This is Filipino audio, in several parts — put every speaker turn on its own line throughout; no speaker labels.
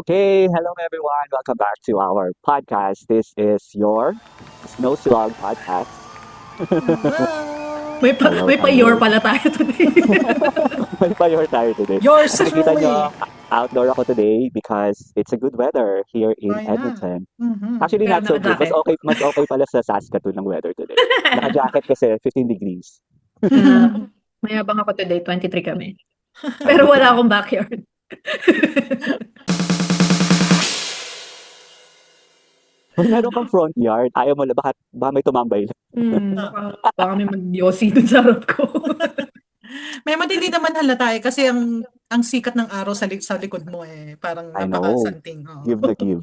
Okay, hello everyone. Welcome back to our podcast. This is your Snow Silog podcast.
Hello!
Hello,
May pa-your
hello.
pala tayo today.
May payor tayo today.
Yours
As nakikita nyo,
truly!
outdoor ako today because it's a good weather here in
Why not?
Edmonton.
Mhm.
Actually,
Pero
not so good.
naka-jacket.
Mas okay pala sa Saskatoon ng weather today. Naka-jacket kasi 15 degrees.
Ah, mayabang ako today, 23 kami. Pero wala akong backyard.
Kung meron kang front yard, ayaw mo, baka may tumambay lang.
Baka may mag-yossi dun sa harap ko.
May matindi naman halata kasi ang sikat ng araw sa likod mo parang
I know.
napakasanting. Oh.
Give the give.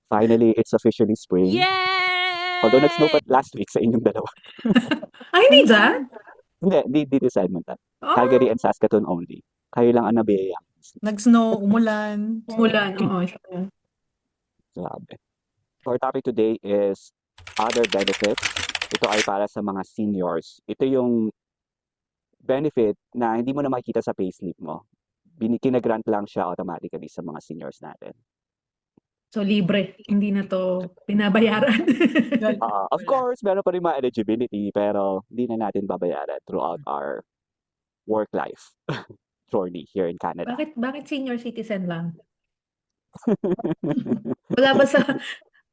Finally, it's officially spring. Although nag-snow pa last week sa inyong dalawa.
Hindi dyan?
Hindi, dito sa Edmonton.
Oh,
Calgary and Saskatoon only. Kayo lang ang nabiyayang.
Nag-snow, umulan.
umulan. Oo.
Grabe. Our topic today is other benefits. Ito ay para sa mga seniors. Ito yung benefit na hindi mo na makikita sa payslip mo. Kinagrant lang siya automatically sa mga seniors natin.
So, libre. Hindi na to binabayaran.
Of course, meron pa rin mga eligibility pero hindi na natin babayaran throughout our work life journey here in Canada.
Bakit senior citizen lang? Wala ba sa...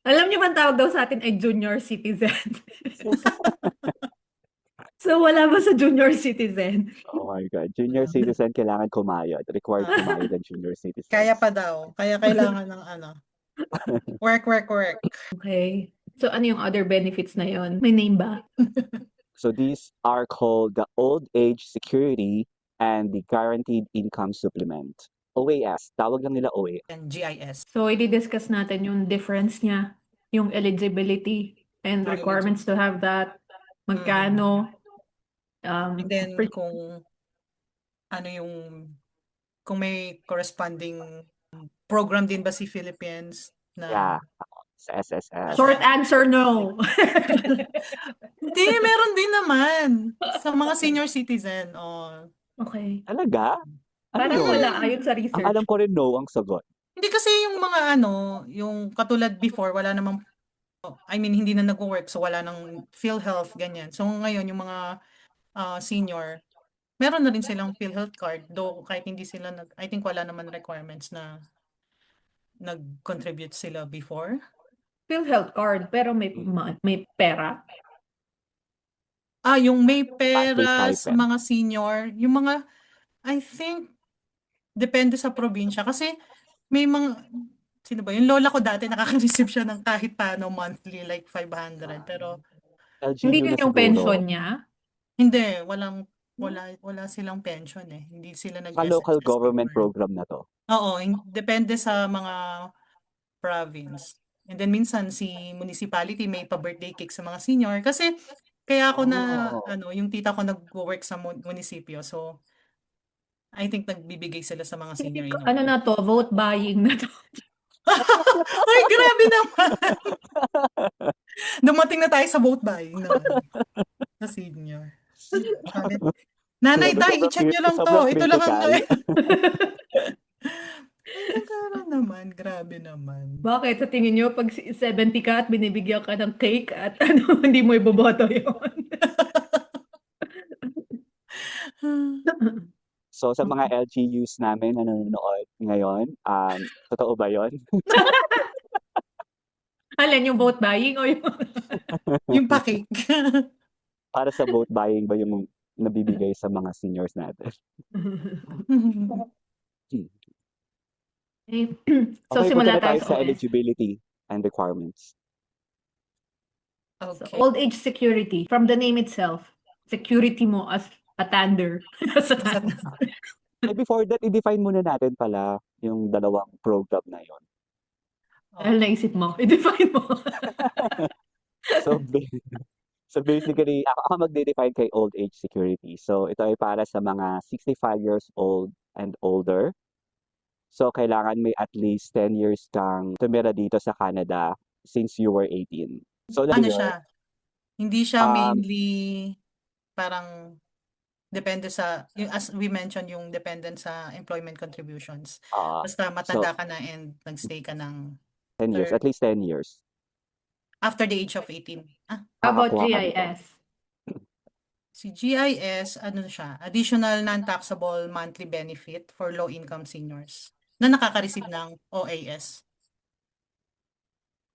Alam niyo ba ang tawag daw sa atin ay junior citizen? So, wala ba sa junior citizen?
Oh my God. Junior citizen kailangan kumayod. Required kumayod ang junior citizen.
Kaya pa daw. Kaya kailangan ng work.
Okay. So, ano yung other benefits na yon? May name ba?
So these are called the Old Age Security and the Guaranteed Income Supplement. OAS. Tawag lang nila OAS.
And GIS.
So, i-discuss natin yung difference niya, yung eligibility and requirements to have that, magkano,
And then
for-
kung may corresponding program din ba si Philippines na
Yeah. Sa SSS.
short answer, no.
Hindi, meron din naman sa mga senior citizen. Oh.
Okay.
Talaga?
Parang
yun?
wala ayon sa
Ang
research.
alam ko rin no ang sagot.
Hindi kasi yung mga yung katulad before, wala namang, hindi na nag-work, so wala nang PhilHealth, ganyan. So ngayon, yung mga senior, meron na rin silang PhilHealth card, though kahit hindi sila, I think wala naman requirements na nag-contribute sila before.
PhilHealth card, pero may pera.
Yung may pera sa
stipend.
mga senior, yung mga, I think, depende sa probinsya. Kasi may mga, sino ba? Yung lola ko dati nakaka-receive siya ng kahit paano monthly, like 500. Pero,
Hindi
LGU
yun
na
yung
siguro.
pension niya?
hindi, wala silang pension eh. Hindi sila
Sa local
nag-SSS
government
before.
program na to.
Oo, depende sa mga province. And then minsan si municipality may pa-birthday cake sa mga senior. Kasi kaya ako yung tita ko nag-work sa munisipyo. So, I think nagbibigay sila sa mga senior.
Ano na to? Vote buying na to.
Ay, grabe naman! Dumating na tayo sa vote buying naman. Sa senior. Nanay, Day, i-check nyo lang to.
Sobrang
Ito lang ang...
critical.
Nagkaroon naman. Grabe naman.
Bakit? Sa tingin nyo, pag 70 ka at binibigyan ka ng cake at hindi mo iboboto yun?
So sa mga LGUs namin na nanonood ngayon, totoo ba yon?
Alin, yung vote buying o yung...
Yung pa-cake.
Para sa vote buying ba yung nabibigay sa mga seniors natin?
So,
Okay,
simula
punta na
tayo
tayo
sa
sa
OS.
eligibility and requirements.
So,
Okay.
old age security. From the name itself, security mo as a tander.
Before that, i-define muna natin pala yung dalawang program na yon.
Dahil naisip mo, i-define mo.
So basically, ako magde-define kay old age security. So ito ay para sa mga 65 years old and older. So kailangan may at least 10 years kang tumira dito sa Canada since you were 18. So
Ano siya? Hindi siya mainly parang Depende sa, yung, as we mentioned, yung dependent sa employment contributions.
Ah,
Basta
so
matanda ka na and nagstay ka ng
10 years, at least 10 years.
after the age of 18.
How about
Makakakuha ka nito.
GIS?
Si GIS, ano siya, additional non-taxable monthly benefit for low-income seniors na nakaka-receive ng OAS.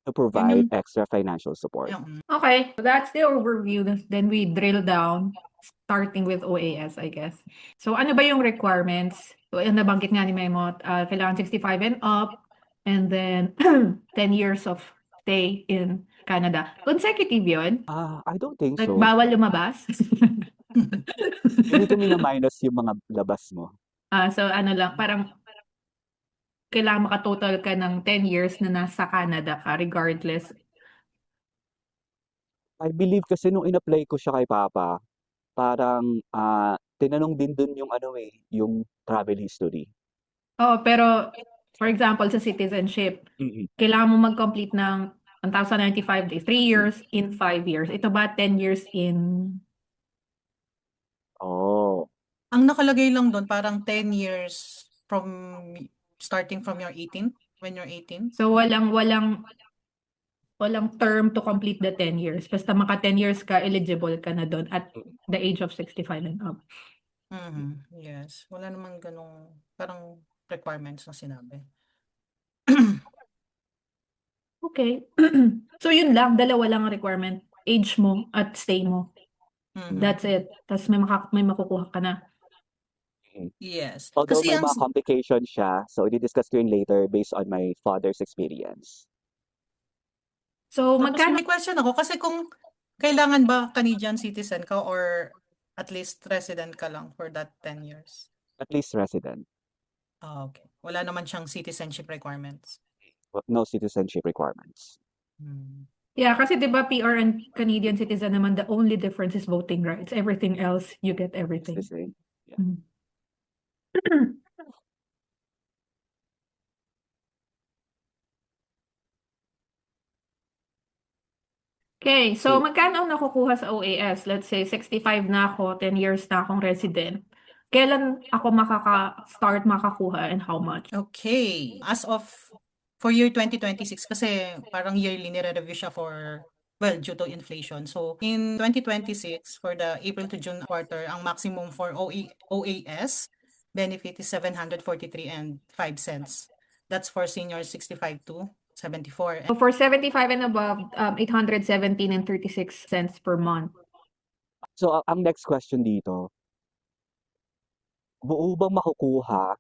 To
Yun
provide
yung,
extra financial support.
Okay, so that's the overview. Then we drill down, starting with OAS, I guess. So ano ba yung requirements? So, yung nabanggit nga ni Memo, kailangan 65 and up, and then 10 years of stay in Canada. Consecutive yun?
I don't think
Like,
so.
bawal lumabas?
Hindi ko mina-minus yung mga labas mo.
So ano lang, parang kailangan makatotal ka ng 10 years na nasa Canada ka, regardless.
I believe kasi nung in-apply ko siya kay Papa, parang tinanong din dun yung ano yung travel history.
Oh, pero for example, sa citizenship, kailangan mo mag-complete ng 1,095 days, 3 years in 5 years. Ito ba 10 years in...
Oh,
ang nakalagay lang doon, parang 10 years from starting from your 18, when you're 18.
So walang term to complete the 10 years. Basta maka 10 years ka, eligible ka na doon at the age of 65 and up.
Yes. Wala namang ganong parang requirements na sinabi.
Okay. So yun lang, dalawa lang ang requirement. Age mo at stay mo. That's it. Tapos may makukuha ka na.
Yes.
although
Kasi
may
ang
mga complications siya, so i-discuss ko yun later based on my father's experience.
So
tapos
magkano?
may question ako kasi kung kailangan ba Canadian citizen ka or at least resident ka lang for that 10 years?
At least resident.
Okay. Wala naman siyang citizenship requirements.
No citizenship requirements.
Yeah, kasi 'di ba PR and Canadian citizen naman, the only difference is voting rights. Everything else, you get
It's
everything.
the same.
Mm. Okay, so
Okay.
magkano ang nakukuha sa OAS? Let's say 65 na ako, 10 years na akong resident. Kailan ako start makakuha and how much?
Okay. As of for year 2026 kasi parang yearly nire-review siya for due to inflation. So in 2026 for the April to June quarter, ang maximum for OAS benefit is 743 and 5 cents. That's for seniors 65 to 74.
So for 75 and above, 817 and 36 cents per month.
So ang next question dito, buo bang makukuha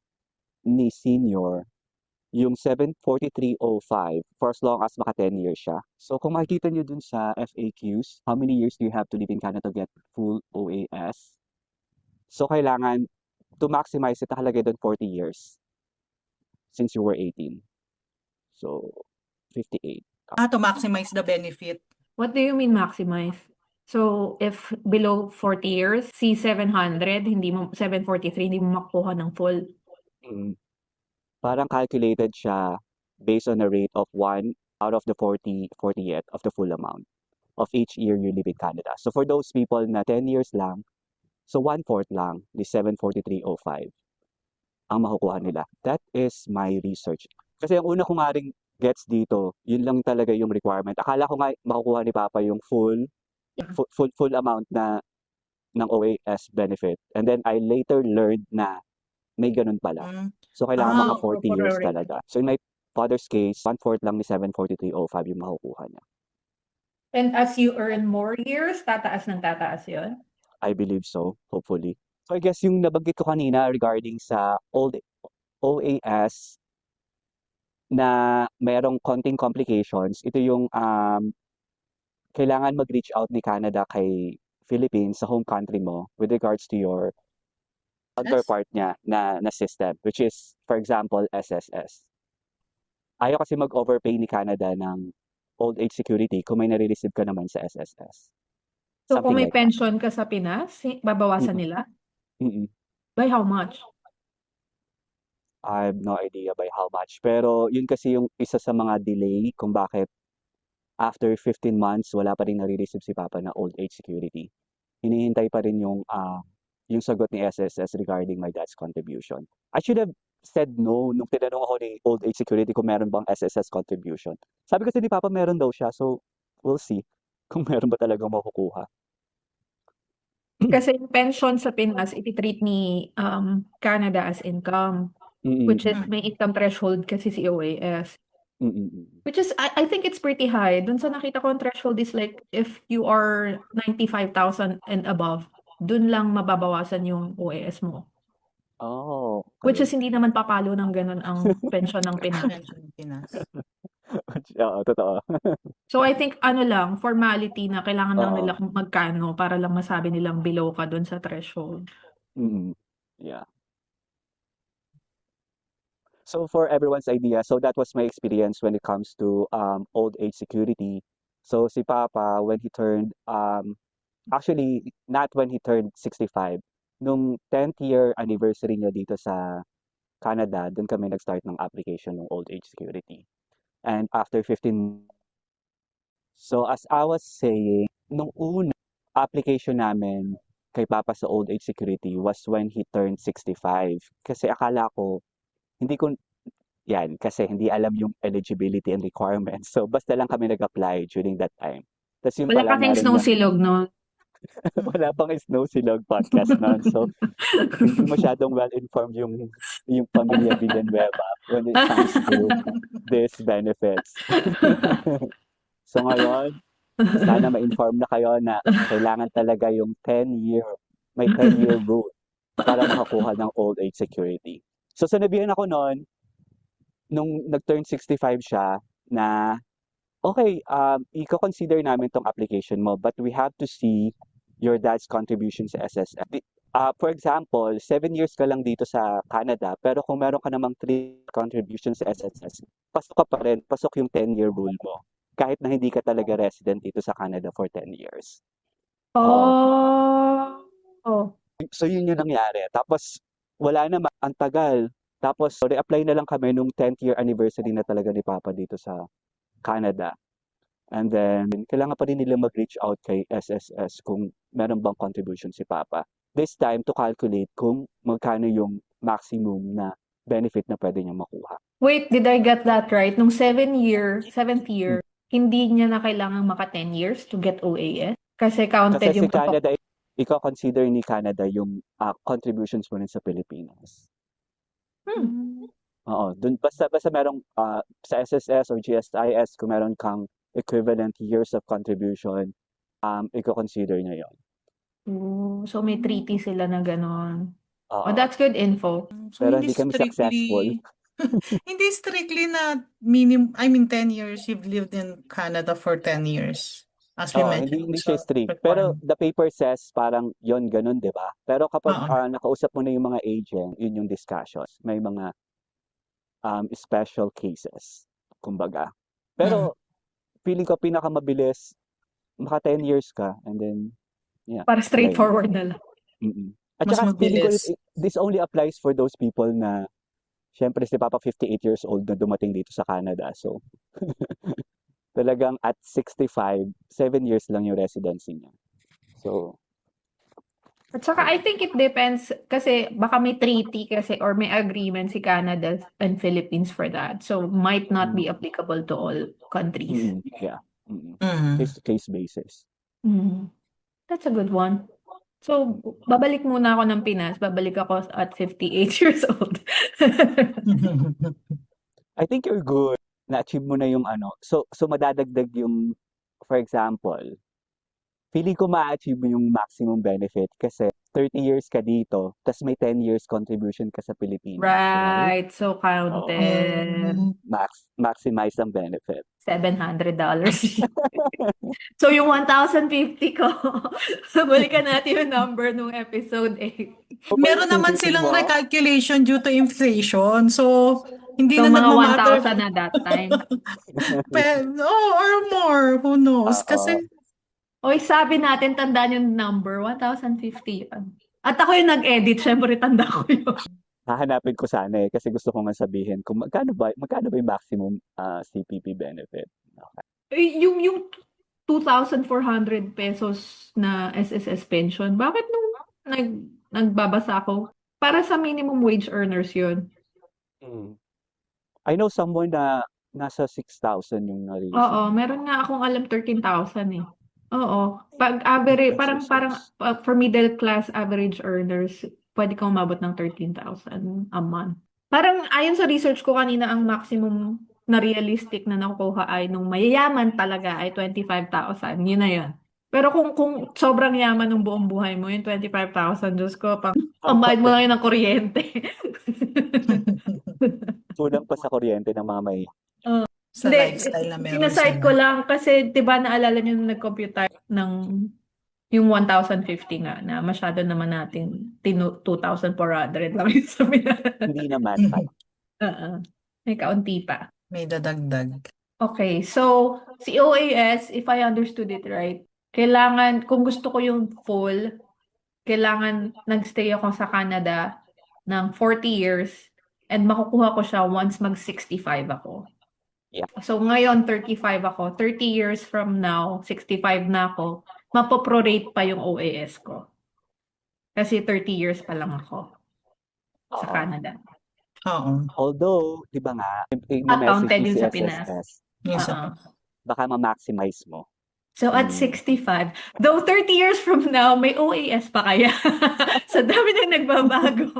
ni senior yung 743.05 for as long as maka 10 years siya? So kung makikita niyo dun sa FAQs, how many years do you have to live in Canada to get full OAS? So kailangan to maximize it, nakalagay dun 40 years since you were 18. So 58.
To maximize the benefit.
What do you mean maximize? So if below 40 years, C700, 743, hindi mo makukuha ng full.
Parang calculated siya based on a rate of 1 out of the 40th of the full amount of each year you live in Canada. So for those people na 10 years lang, so 1/4 lang, the 743.05 ang makukuha nila. That is my research. Kasi ang una ko nga ring gets dito, yun lang talaga yung requirement. Akala ko nga makukuha ni Papa yung full amount na ng OAS benefit. And then I later learned na may ganun pala. So kailangan maka 40 years
temporary.
talaga. So in my father's case, 1/4 lang ni 743.05 yung makukuha niya.
And as you earn more years, tataas ng tataas yun?
I believe so, hopefully. So I guess yung nabanggit ko kanina regarding sa old OAS na mayroong konting complications, ito yung kailangan mag-reach out ni Canada kay Philippines sa home country mo with regards to your counterpart niya na system, which is, for example, SSS. Ayaw kasi mag-overpay ni Canada ng old age security kung may nare-receive ka naman sa SSS.
So
Something
kung may
like that.
pension ka sa Pinas, babawasan nila? By how much?
I have no idea by how much. Pero yun kasi yung isa sa mga delay kung bakit after 15 months, wala pa rin nare-receive si Papa na old age security. Hinihintay pa rin yung yung sagot ni SSS regarding my dad's contribution. I should have said no nung tinanong ako ni Old Age Security kung meron bang SSS contribution. Sabi kasi ni Papa meron daw siya, so we'll see kung meron ba talagang makukuha.
Kasi yung pension sa Pinas, iti-treat ni Canada as income,
Mm,
which is may income threshold kasi si OAS.
mm.
Which is, I think it's pretty high. Dun sa nakita ko, ang threshold is like, if you are 95,000 and above, dun lang mababawasan yung OAS mo.
Oh,
Which is
okay.
hindi naman papalo ng ganun ang pension ng Pinas.
Pension ng Pinas.
Oo, totoo.
So I think ano lang, formality na kailangan lang
Oo.
nila kung magkano para lang masabi nilang below ka dun sa threshold.
Mm. Yeah. So for everyone's idea, so that was my experience when it comes to old age security. So si Papa, when he turned, actually, not when he turned 65, nung 10th year anniversary niya dito sa Canada, doon kami nag-start ng application ng old age security. And after 15, so as I was saying, nung una application namin kay Papa sa old age security was when he turned 65. Kasi akala ko, hindi ko, yan, kasi hindi alam yung eligibility and requirements. So basta lang kami nag-apply during that time. Tapos yung
Wala
pala,
kasing
meron
snow
lang,
silog, no?
wala pang Snow Silog podcast noon. So hindi masyadong well-informed yung pamilya Villanueva when it comes to these benefits. So ngayon, sana ma-inform na kayo na kailangan talaga yung may 10-year rule para makakuha ng old age security. So sinabihan ako noon, nung nag-turn 65 siya, na okay, i-consider namin tong application mo, but we have to see your dad's contribution sa SSS. For example, 7 years ka lang dito sa Canada, pero kung meron ka namang 3 contributions sa SSS, pasok ka pa rin, pasok yung 10-year rule mo. Kahit na hindi ka talaga resident dito sa Canada for 10 years.
Oh.
So yun yung nangyari. Tapos wala naman, ang tagal. Tapos re-apply na lang kami nung 10th year anniversary na talaga ni Papa dito sa Canada. And then, kailangan pa rin nila mag-reach out kay SSS kung meron bang contribution si Papa. This time, to calculate kung magkano yung maximum na benefit na pwede niya makuha.
Wait, did I get that right? Nung 7th year, hindi niya na kailangan maka 10 years to get OAS? Kasi counted
Kasi si
yung kapag...
Canada, iko-consider ni Canada yung contributions mo rin sa Pilipinas. Oo, dun basta merong sa SSS or GSIS, kung meron kang equivalent years of contribution, iko-consider niya yon.
So may treaty sila na ganon. Oh,
Oo.
that's good info.
So
Pero hindi kami successful.
hindi strictly na minimum, 10 years you've lived in Canada for 10 years. As we
Oo,
mentioned.
hindi siya strict. Pero the paper says parang yon ganun, di ba? Pero kapag nakausap mo na yung mga agent, yun yung discussions. May mga special cases, kumbaga. Pero feeling ko pinakamabilis, maka 10 years ka, and then, yeah.
Para
wala yun.
straightforward na lang.
At
Mas
saka feeling ko,
mabilis.
this only applies for those people na, syempre si Papa 58 years old na dumating dito sa Canada. So, talagang at 65, 7 years lang yung residency niya. So,
At saka I think it depends kasi baka may treaty kasi or may agreement si Canada and Philippines for that. So might not be applicable to all countries.
yeah.
Mhm.
Case-to-case basis.
That's a good one. So babalik muna ako ng Pinas. Babalik ako at 58 years old.
I think you're good. Na-achieve mo na yung ano. So madadagdag yung, for example, feeling ko ma-achieve mo yung maximum benefit kasi 30 years ka dito, tas may 10 years contribution ka sa Pilipinas.
Right. So counted.
Maximize ang benefit.
$700. So yung 1,050 ko, balikan natin yung number nung episode 8.
Meron naman silang recalculation due to inflation. So, hindi
So
na
mga
nagmamatter.
1,000 at that time.
Or more. Who knows? Kasi,
Oy, sabi natin, tandaan yung number, 1,050 yun. At ako yung nag-edit, syempre tanda ko yun.
Hahanapin ko sana kasi gusto ko nga sabihin kung magkano ba yung maximum CPP benefit.
Okay. Yung 2,400 pesos na SSS pension, bakit nung nagbabasa ako. Para sa minimum wage earners yun.
Mm. I know someone na nasa 6,000 yung
Oo,
nare-receive.
meron nga akong alam 13,000 eh. Oo. Pag average, parang
Pesos.
for middle class average earners, pwede kang umabot ng 13,000 a month. Parang ayon sa research ko kanina, ang maximum na realistic na nakukuha ay nung mayayaman talaga ay 25,000. Yun na yun. Pero kung sobrang yaman ng buong buhay mo, yung 25,000, Diyos ko, pambayad mo lang yun ng kuryente.
Kulang pa sa kuryente ng mga may
Sa
Hindi,
lifestyle na meron
sinaside ko
sila.
lang kasi 'di ba naalala niyo nung nag-compute tayo ng yung 1,050 nga na masyado naman natin 2,400 lang yung sabi na.
hindi naman.
Oo. May kaunti pa.
May dadagdag.
Okay, so si OAS, if I understood it right, kailangan, kung gusto ko yung full, kailangan nagstay ako sa Canada ng 40 years and makukuha ko siya once mag-65 ako.
Yeah.
So ngayon 35 ako, 30 years from now, 65 na ako, mapoprorate pa yung OAS ko. Kasi 30 years pa lang ako sa
Oo.
Canada.
Oo.
Although, di ba nga,
Counted
i-message
yun
ni
sa Pinas.
CSSS,
Yung
Oo.
sa
baka ma-maximize mo.
So at 65, though 30 years from now, may OAS pa kaya? Sa dami na nagbabago.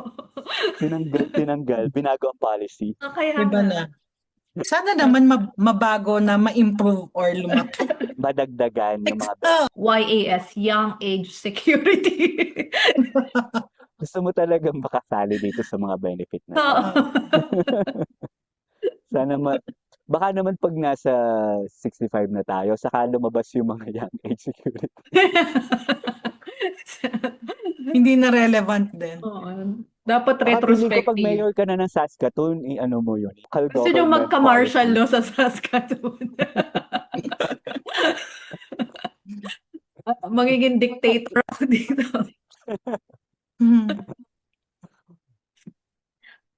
Tinanggal, binago ang policy.
Kaya
iba
nga.
na. Sana naman mabago na ma-improve or lumaki.
Madagdagan yung mga
YAS, Young Age Security.
gusto mo talagang makasali dito sa mga benefit na to.
Oo.
Sana baka naman pag nasa 65 na tayo, saka lumabas yung mga young age security.
Hindi na relevant din.
Oo. Dapat
Baka feeling ko pag
retrospective.
mayor ka na ng Saskatoon, i-ano mo yun. Local
Gusto nyo
government
magka-martial
policy.
law sa Saskatoon. Magiging dictator ako dito.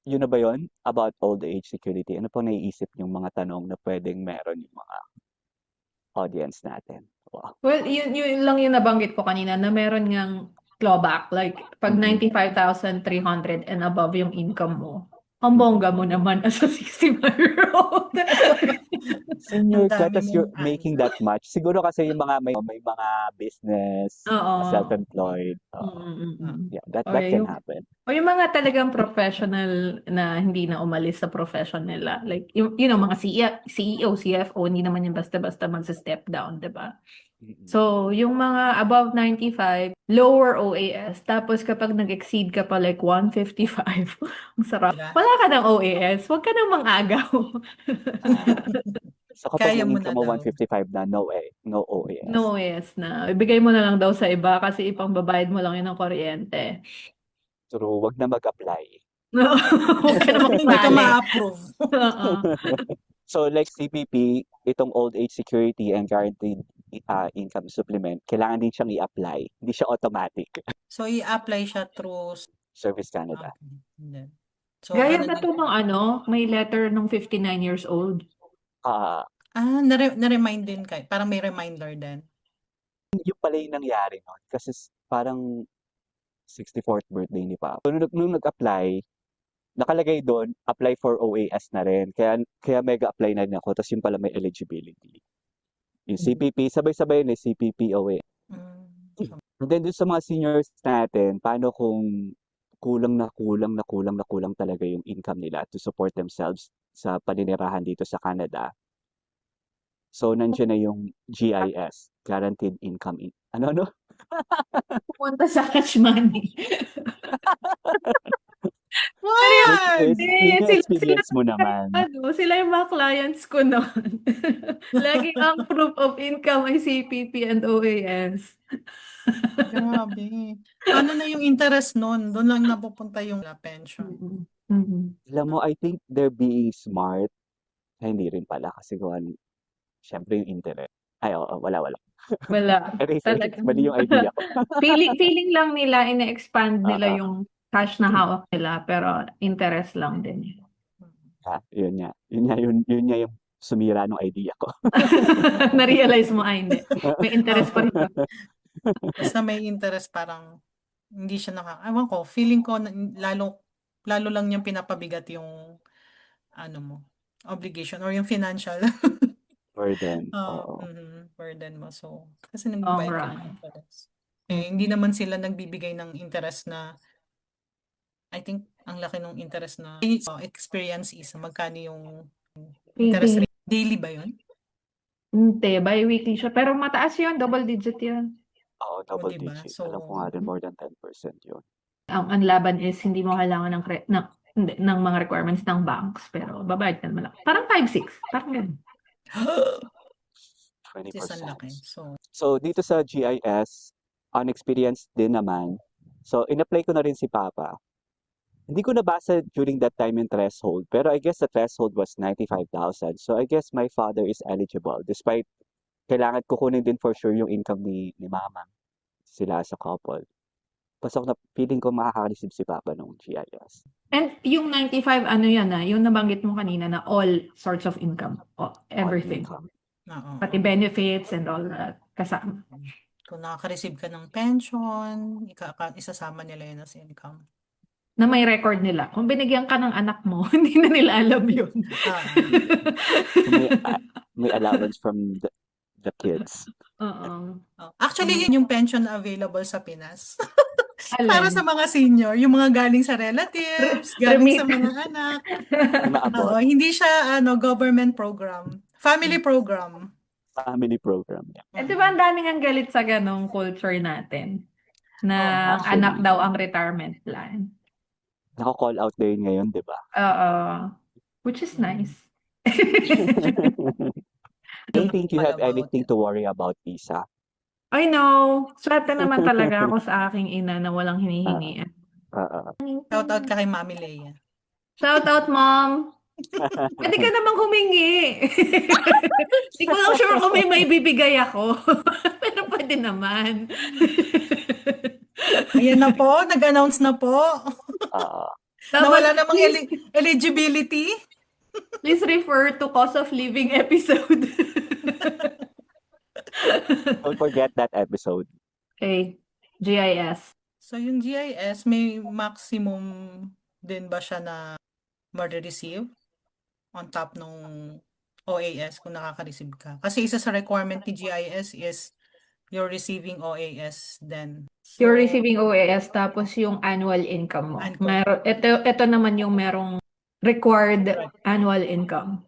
Yun na ba yun? About old age security. Ano po naiisip yung mga tanong na pwedeng meron yung mga audience natin? Wow.
Well, yun lang yung nabanggit ko kanina na meron ngang clawback. Like, pag
Mhm.
95,300 and above yung income mo, ang bongga mo naman as a 65-year-old.
Senior
Ang
ka,
dami
tas you're
mong
making that much. Siguro kasi yung mga may mga business,
Oo.
self-employed. Yeah, that
Okay,
can happen.
O yung mga talagang professional na hindi na umalis sa profession nila. Like, mga CEO, CFO, hindi naman yung basta-basta magsa-step down, di ba?
Mhm.
So, yung mga above 95, lower OAS. Tapos kapag nag-exceed ka pa like 155, ang sarap. Wala ka ng OAS, huwag ka nang mang-agaw.
So kapag
Kaya
yung
mo
income
na
mo
daw.
155 na, no OAS.
No OAS na. Ibigay mo na lang daw sa iba kasi ipangbabayad mo lang yun ng kuryente.
True, wag na mag-apply.
Huwag ka na
Hindi ka
magsali.
ma-approve.
Oo.
So like CPP, itong old age security and guaranteed income supplement, kailangan din siyang i-apply. Hindi siya automatic.
So, i-apply siya through
Service Canada.
Hindi. So,
Gaya
ano
ba to ng may letter nung 59 years old?
na-remind din kayo. Parang may reminder din.
Yung pala yung nangyari nun. Kasi parang 64th birthday ni Papa. So, nung nag-apply, nakalagay doon, apply for OAS na rin. Kaya mega apply na rin ako. Tapos yung pala may eligibility. Yung CPP, sabay-sabay na CPP, OAS. And then dun sa mga seniors natin, paano kung kulang talaga yung income nila to support themselves sa paninirahan dito sa Canada. So, nandiyan na yung GIS, Guaranteed Income. Ano?
Pumunta sa cash money.
Which is,
Hindi,
yung experience mo naman.
Sila yung mga clients ko noon. Lagi ang proof of income ay CPP and OAS.
Grabe. Ano na yung interest nun? Doon lang napupunta yung pension.
Alam mo, I think they're being smart. Ay, hindi rin pala kasi kung syempre yung interest. Ay, oo, wala.
Wala.
Talagang mali yung idea ko.
Feeling lang nila, ina-expand nila yung cash na hawak nila, pero interest lang din.
Yun nga yung sumira ng idea ko.
Na-realize mo, ay hindi. May interest pa rin.
Basta may interest parang hindi siya ewan ko, feeling ko lalo lang niyang pinapabigat yung ano mo, obligation or yung financial
Burden, oo.
burden mo. So, kasi
Long
nagbabayad ka ng
run.
interest. Hindi
Mm.
naman sila nagbibigay ng interest na, I think, ang laki ng interest na experience is magkano yung interest
Daily.
rate. Daily ba yun?
Hindi, bi-weekly siya. Pero mataas yun, double digit yun.
Oo,
O,
double
diba?
digit.
So,
Alam ko nga rin more than 10% yun.
Ang laban is hindi mo kailangan hindi, ng mga requirements ng banks. Pero babayad ka naman lang. Parang 5-6. Parang ganun.
is ang
20%.
laki. So,
So, dito sa GIS, unexperienced din naman. So, in-apply ko na rin si Papa. Hindi ko nabasa during that time yung threshold, pero I guess the threshold was 95,000. So, I guess my father is eligible despite kailangan ko kunin din for sure yung income ni mama. Sila sa couple. Pasok na feeling ko makaka-receive si Papa ng GIS.
And yung 95, ano yan yung nabanggit mo kanina na all sorts of income.
All
Everything.
income.
oo.
Pati benefits and all that. Kasama.
Kung nakaka-receive ka ng pension, isasama nila yun as income.
Na may record nila. Kung binigyan ka ng anak mo, hindi na nila alam yun.
So, may allowance from the kids.
Oo.
Actually, yun yung pension na available sa Pinas. Para
Alin?
sa mga senior, yung mga galing sa relatives, galing sa
Remittance.
mga anak.
Umaabot.
Hindi siya government program. Family program.
Family program. Yeah.
Eh, di ba ang daming ang galit sa ganong culture natin? Na
Oo.
anak
Actually.
daw ang retirement plan.
Naka-call out na yun ngayon, di ba?
Oo. Which is nice.
I don't think you have
About
anything
it.
to worry about, Isa.
I know. Swerte naman talaga ako sa aking ina na walang hinihingi.
Shout out ka kay Mami Leia.
Shout out, Mom! Pwede ka namang humingi. Hindi ko lang sure kung may bibigay ako. Pero pwede naman.
Ayan na po, nag-announce na po. Nawala namang eligibility.
Please refer to cost of living episode.
Don't forget that episode.
Okay. GIS.
So yung GIS, may maximum din ba siya na ma-receive on top nung OAS kung nakaka-receive ka? Kasi isa sa requirement ni GIS is you're receiving OAS then. So,
You're receiving OAS tapos yung annual income mo.
Annual.
Ito naman yung merong required annual income.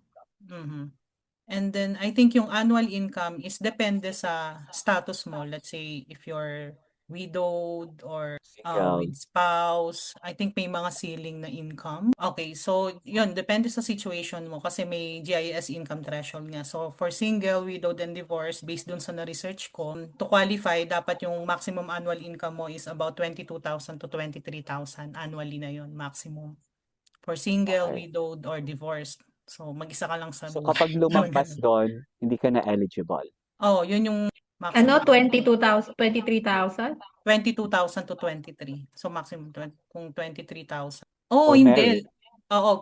And then I think yung annual income is depende sa status mo. Let's say if you're widowed or with spouse, I think may mga ceiling na income. Okay, so yun, depende sa situation mo kasi may GIS income threshold nga. So for single, widowed, and divorced, based dun sa na-research ko, to qualify, dapat yung maximum annual income mo is about 22,000 to 23,000 annually na yun, maximum. For single, widowed, or divorced. So mag-isa ka lang sa
So
buhay.
kapag lumampas doon, hindi ka na eligible.
Yun yung
Ano,
maximum.
22,000, 23,000?
22,000 to 23. So maximum kung 23,000.
Or
Hindi.
married.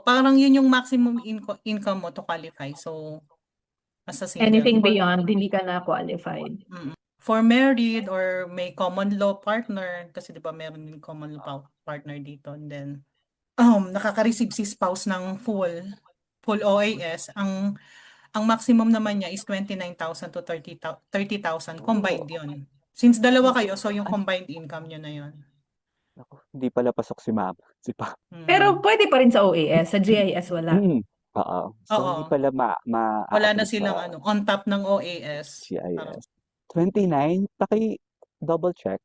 Parang yun yung maximum income mo to qualify. So as a single.
Anything beyond, hindi ka na qualified.
For married or may common law partner, kasi di ba meron din common law partner dito, and then nakaka-receive si spouse ng full OAS, ang maximum naman niya is 29,000 to 30,000 combined yun. Since dalawa kayo, so yung combined income nyo na yun.
Hindi pala pasok si Mama. Si Papa.
Pero pwede pa rin sa OAS, sa GIS wala.
Oo. So hindi pala
wala na silang on top ng OAS.
GIS. 29, double check.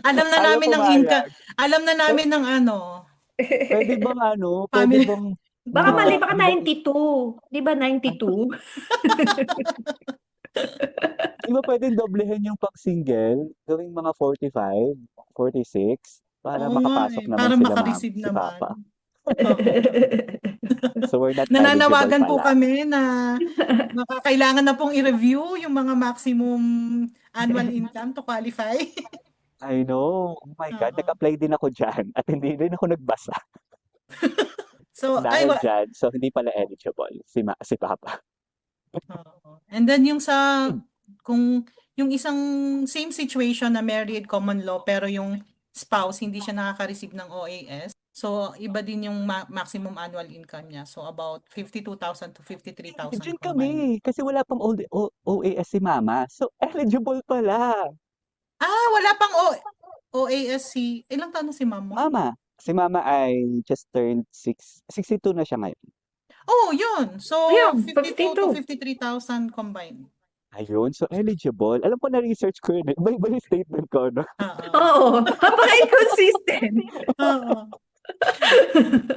Alam na namin ng income. Alam na namin ng
Pwede bang
Family.
pwede bang
Baka mali, baka 92. Di ba 92?
Di ba pwedeng doblehin yung pag-single, gawing mga 45, 46, para makapasok naman
para
sila
maka-receive
si
naman.
Papa. So we're not
Nananawagan
eligible
po
pala.
kami na kailangan na pong i-review yung mga maximum annual income to qualify.
I know. Oh my God, nag-apply din ako dyan at hindi rin ako nagbasa.
So,
Dahil dyan, so hindi pala eligible si Papa.
And then yung yung isang same situation na married common law pero yung spouse hindi siya nakaka-receive ng OAS. So iba din yung maximum annual income niya. So about 52,000 to 53,000
Diyan
combined.
kami, kasi wala pang OAS si mama. So, eligible pala.
Wala pang OAS si ilang taon na si ma'am mo?
Si mama ay just turned 62 na siya ngayon.
Oh, yun. So
Ayun,
52 to
52.
53,000 combined.
Ayun, so eligible. Alam ko na-research ko yun eh. Iba yung statement ko, no?
Oo.
Oo, napaka-inconsistent.
Oo.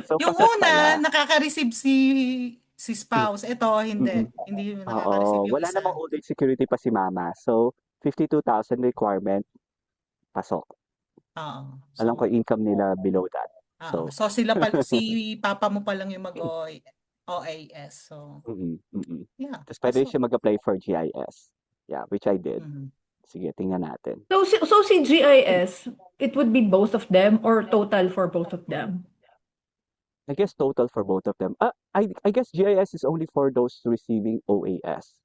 So,
Yung
pasok
una,
pala.
nakaka-receive si spouse. Ito, hindi.
Mm-mm.
Hindi nakaka-receive
Oo,
yung
wala
isa.
namang old age security pa si mama. So, 52,000 requirement, pasok.
Oo.
Alam ko
So,
income nila below that. So,
so si papa mo pa lang yung mag-OAS. So, yeah,
Tapos pwede
pasok.
siya mag-apply for GIS. Yeah, which I did.
Mhm.
Sige, tingnan natin.
So si GIS, it would be both of them or total for both of them?
I guess total for both of them. I guess GIS is only for those receiving OAS.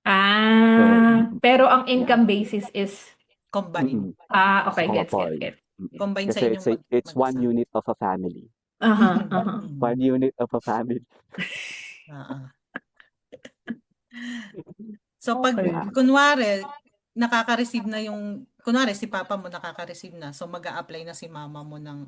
Pero ang income basis is
Combined.
okay, gets.
Couple.
Combined sa
Kasi
inyong
it's one
mag-isa.
unit of a family.
Mhm.
One unit of a family.
Oo. So, pag,
Okay.
kunwari, kunwari, si papa mo nakaka-receive na, so mag-a-apply na si mama mo ng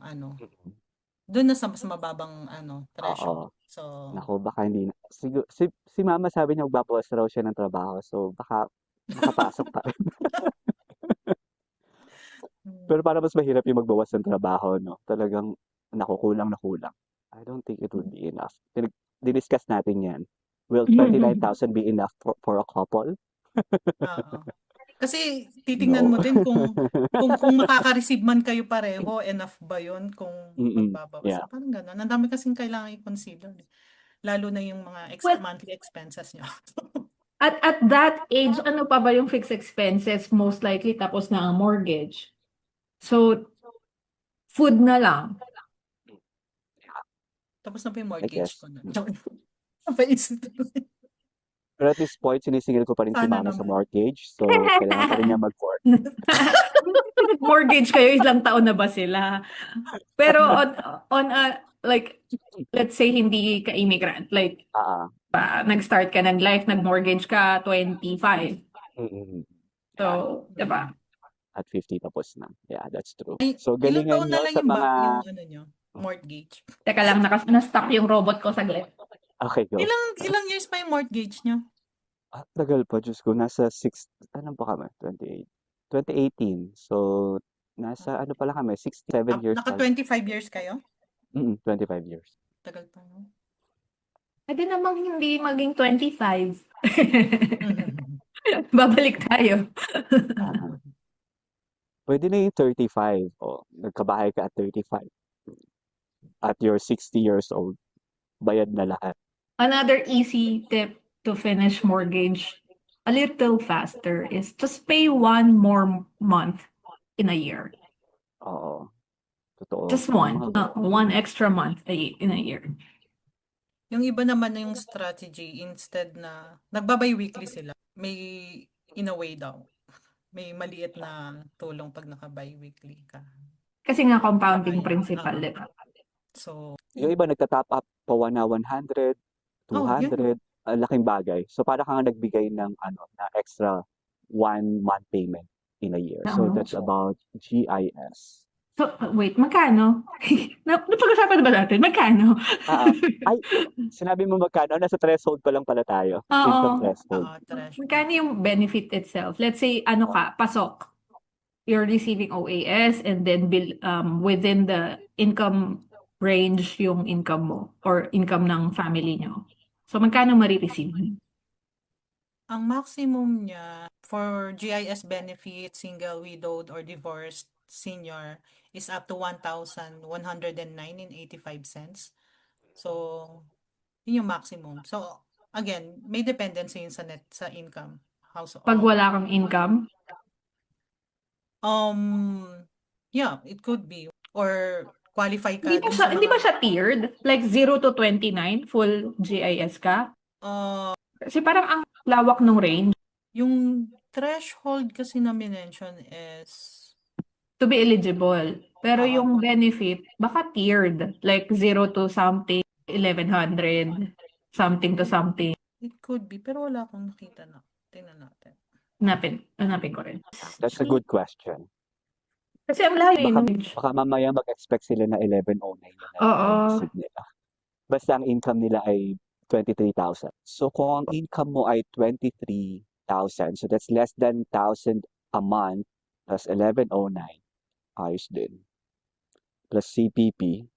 doon na sa mas mababang threshold.
Oo.
So,
Naku, baka hindi na. Si mama sabi niya magbabawas raw siya ng trabaho. So, baka makapasok pa rin. Pero para mas mahirap yung magbawas ng trabaho, no? Talagang nakukulang na kulang. I don't think it would be enough. Diniscuss natin yan. Will 29,000 be enough for a couple?
oo. Kasi titingnan
No.
mo din kung makaka-receive man kayo pareho, enough ba 'yun kung magbabawas?
Yeah.
Parang gano'n. Ang dami kasing kailangan i-consider. Lalo na yung mga
Well,
monthly expenses nyo.
at that age, ano pa ba yung fixed expenses? Most likely tapos na ang mortgage. So, food na lang.
Tapos na pa yung
I
mortgage
guess.
ko na. Napaisip ko.
Pero at this point, sinisingil ko pa rin si
Sana
mama sa
naman.
mortgage. So, kailangan pa rin niya mag-work.
Mortgage kayo, ilang taon na ba sila? Pero on a, like, let's say hindi ka immigrant. Like, nag-start ka ng life, nag-mortgage ka, 25. So, diba?
At 50 tapos na. Yeah, that's true.
Ay,
So,
ilang
galingan
taon na
nyo
lang
sa
yung,
mga...
yung nyo, mortgage?
Teka lang, na-stuck yung robot ko saglit.
Okay, go.
Ilang years pa yung mortgage nyo?
Tagal pa, Diyos ko. Nasa ano pa kami? 2018. So, nasa ano pala kami? 67 years
Naka
pa.
25 years kayo?
25 years.
Tagal pa, no?
Pwede namang hindi maging 25. Babalik tayo.
Pwede na yung 35. Nagkabahay ka at 35. At you're 60 years old. Bayad na lahat.
Another easy tip to finish mortgage a little faster is just pay one more month in a year.
Oo. Totoo.
Just one extra month in a year.
Yung iba naman na yung strategy, instead na nagbabay weekly sila, may in a way daw. May maliit na tulong pag nakabay weekly ka.
Kasi nga compounding
Kaya,
principle, di ba?
So,
Yung iba nagtatap up pa 100, 200. Laking bagay. So, para kang nagbigay ng na extra 1 month payment in a year. So, that's about GIS.
So, wait, magkano? Napag-usapan na ba natin? Magkano?
Ay, sinabi mo magkano? Nasa threshold pa lang pala tayo.
Oo.
Income threshold.
Magkano yung benefit itself? Let's say, pasok. You're receiving OAS and then within the income range yung income mo or income ng family nyo. So, magkano marireceive?
ang maximum niya for GIS benefit, single, widowed, or divorced senior is up to 1,109.85. So, yun yung maximum. So, again, may dependency yun sa income.
Pag wala kang income?
Yeah, it could be. Or qualify ka
Hindi ba siya tiered? Like 0 to 29, full GIS ka? Kasi parang ang lawak ng range.
Yung threshold kasi na minention is,
To be eligible. Pero
Oo.
yung benefit, baka tiered. Like 0 to something, 1100, something to something.
it could be, pero wala akong nakita na. Tingnan natin.
Hanapin ko rin.
That's a good question.
Kasi ang layo
Baka,
eh.
baka mamaya mag-expect sila na 1109 na lang
Oo.
ang receive nila. Basta ang income nila ay 23,000. So kung ang income mo ay 23,000, so that's less than 1,000 a month plus 1109, ayos din. Plus CPP,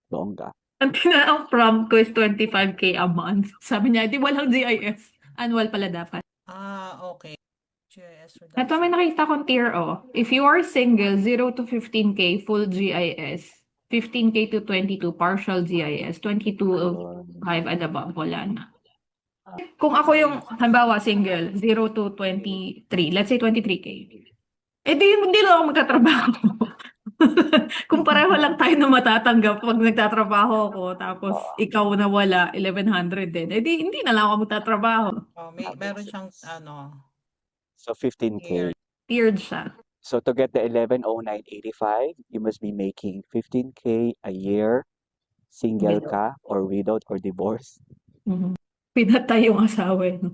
bongga.
Ang prompt ko is 25K a month. Sabi niya, di walang GIS. Annual pala dapat.
Okay. GIS
Ito may
reduction.
nakita kong tier o. If you are single, 0 to 15K full GIS. 15K to 22 partial GIS. 22 5 and above, wala na. Kung ako yung, halimbawa, single, 0 to 23, let's say 23K. Eh di, hindi lang ako magtatrabaho. Kung pareho lang tayo na matatanggap pag nagtatrabaho ako, tapos ikaw na wala, 1100 din. Eh di, hindi na lang ako magtatrabaho.
Meron siyang,
So 15K.
Tiered siya.
So to get the 110985, you must be making 15K a year, single
Widow.
ka, or widowed, or divorced.
Pinatay yung asawa. No?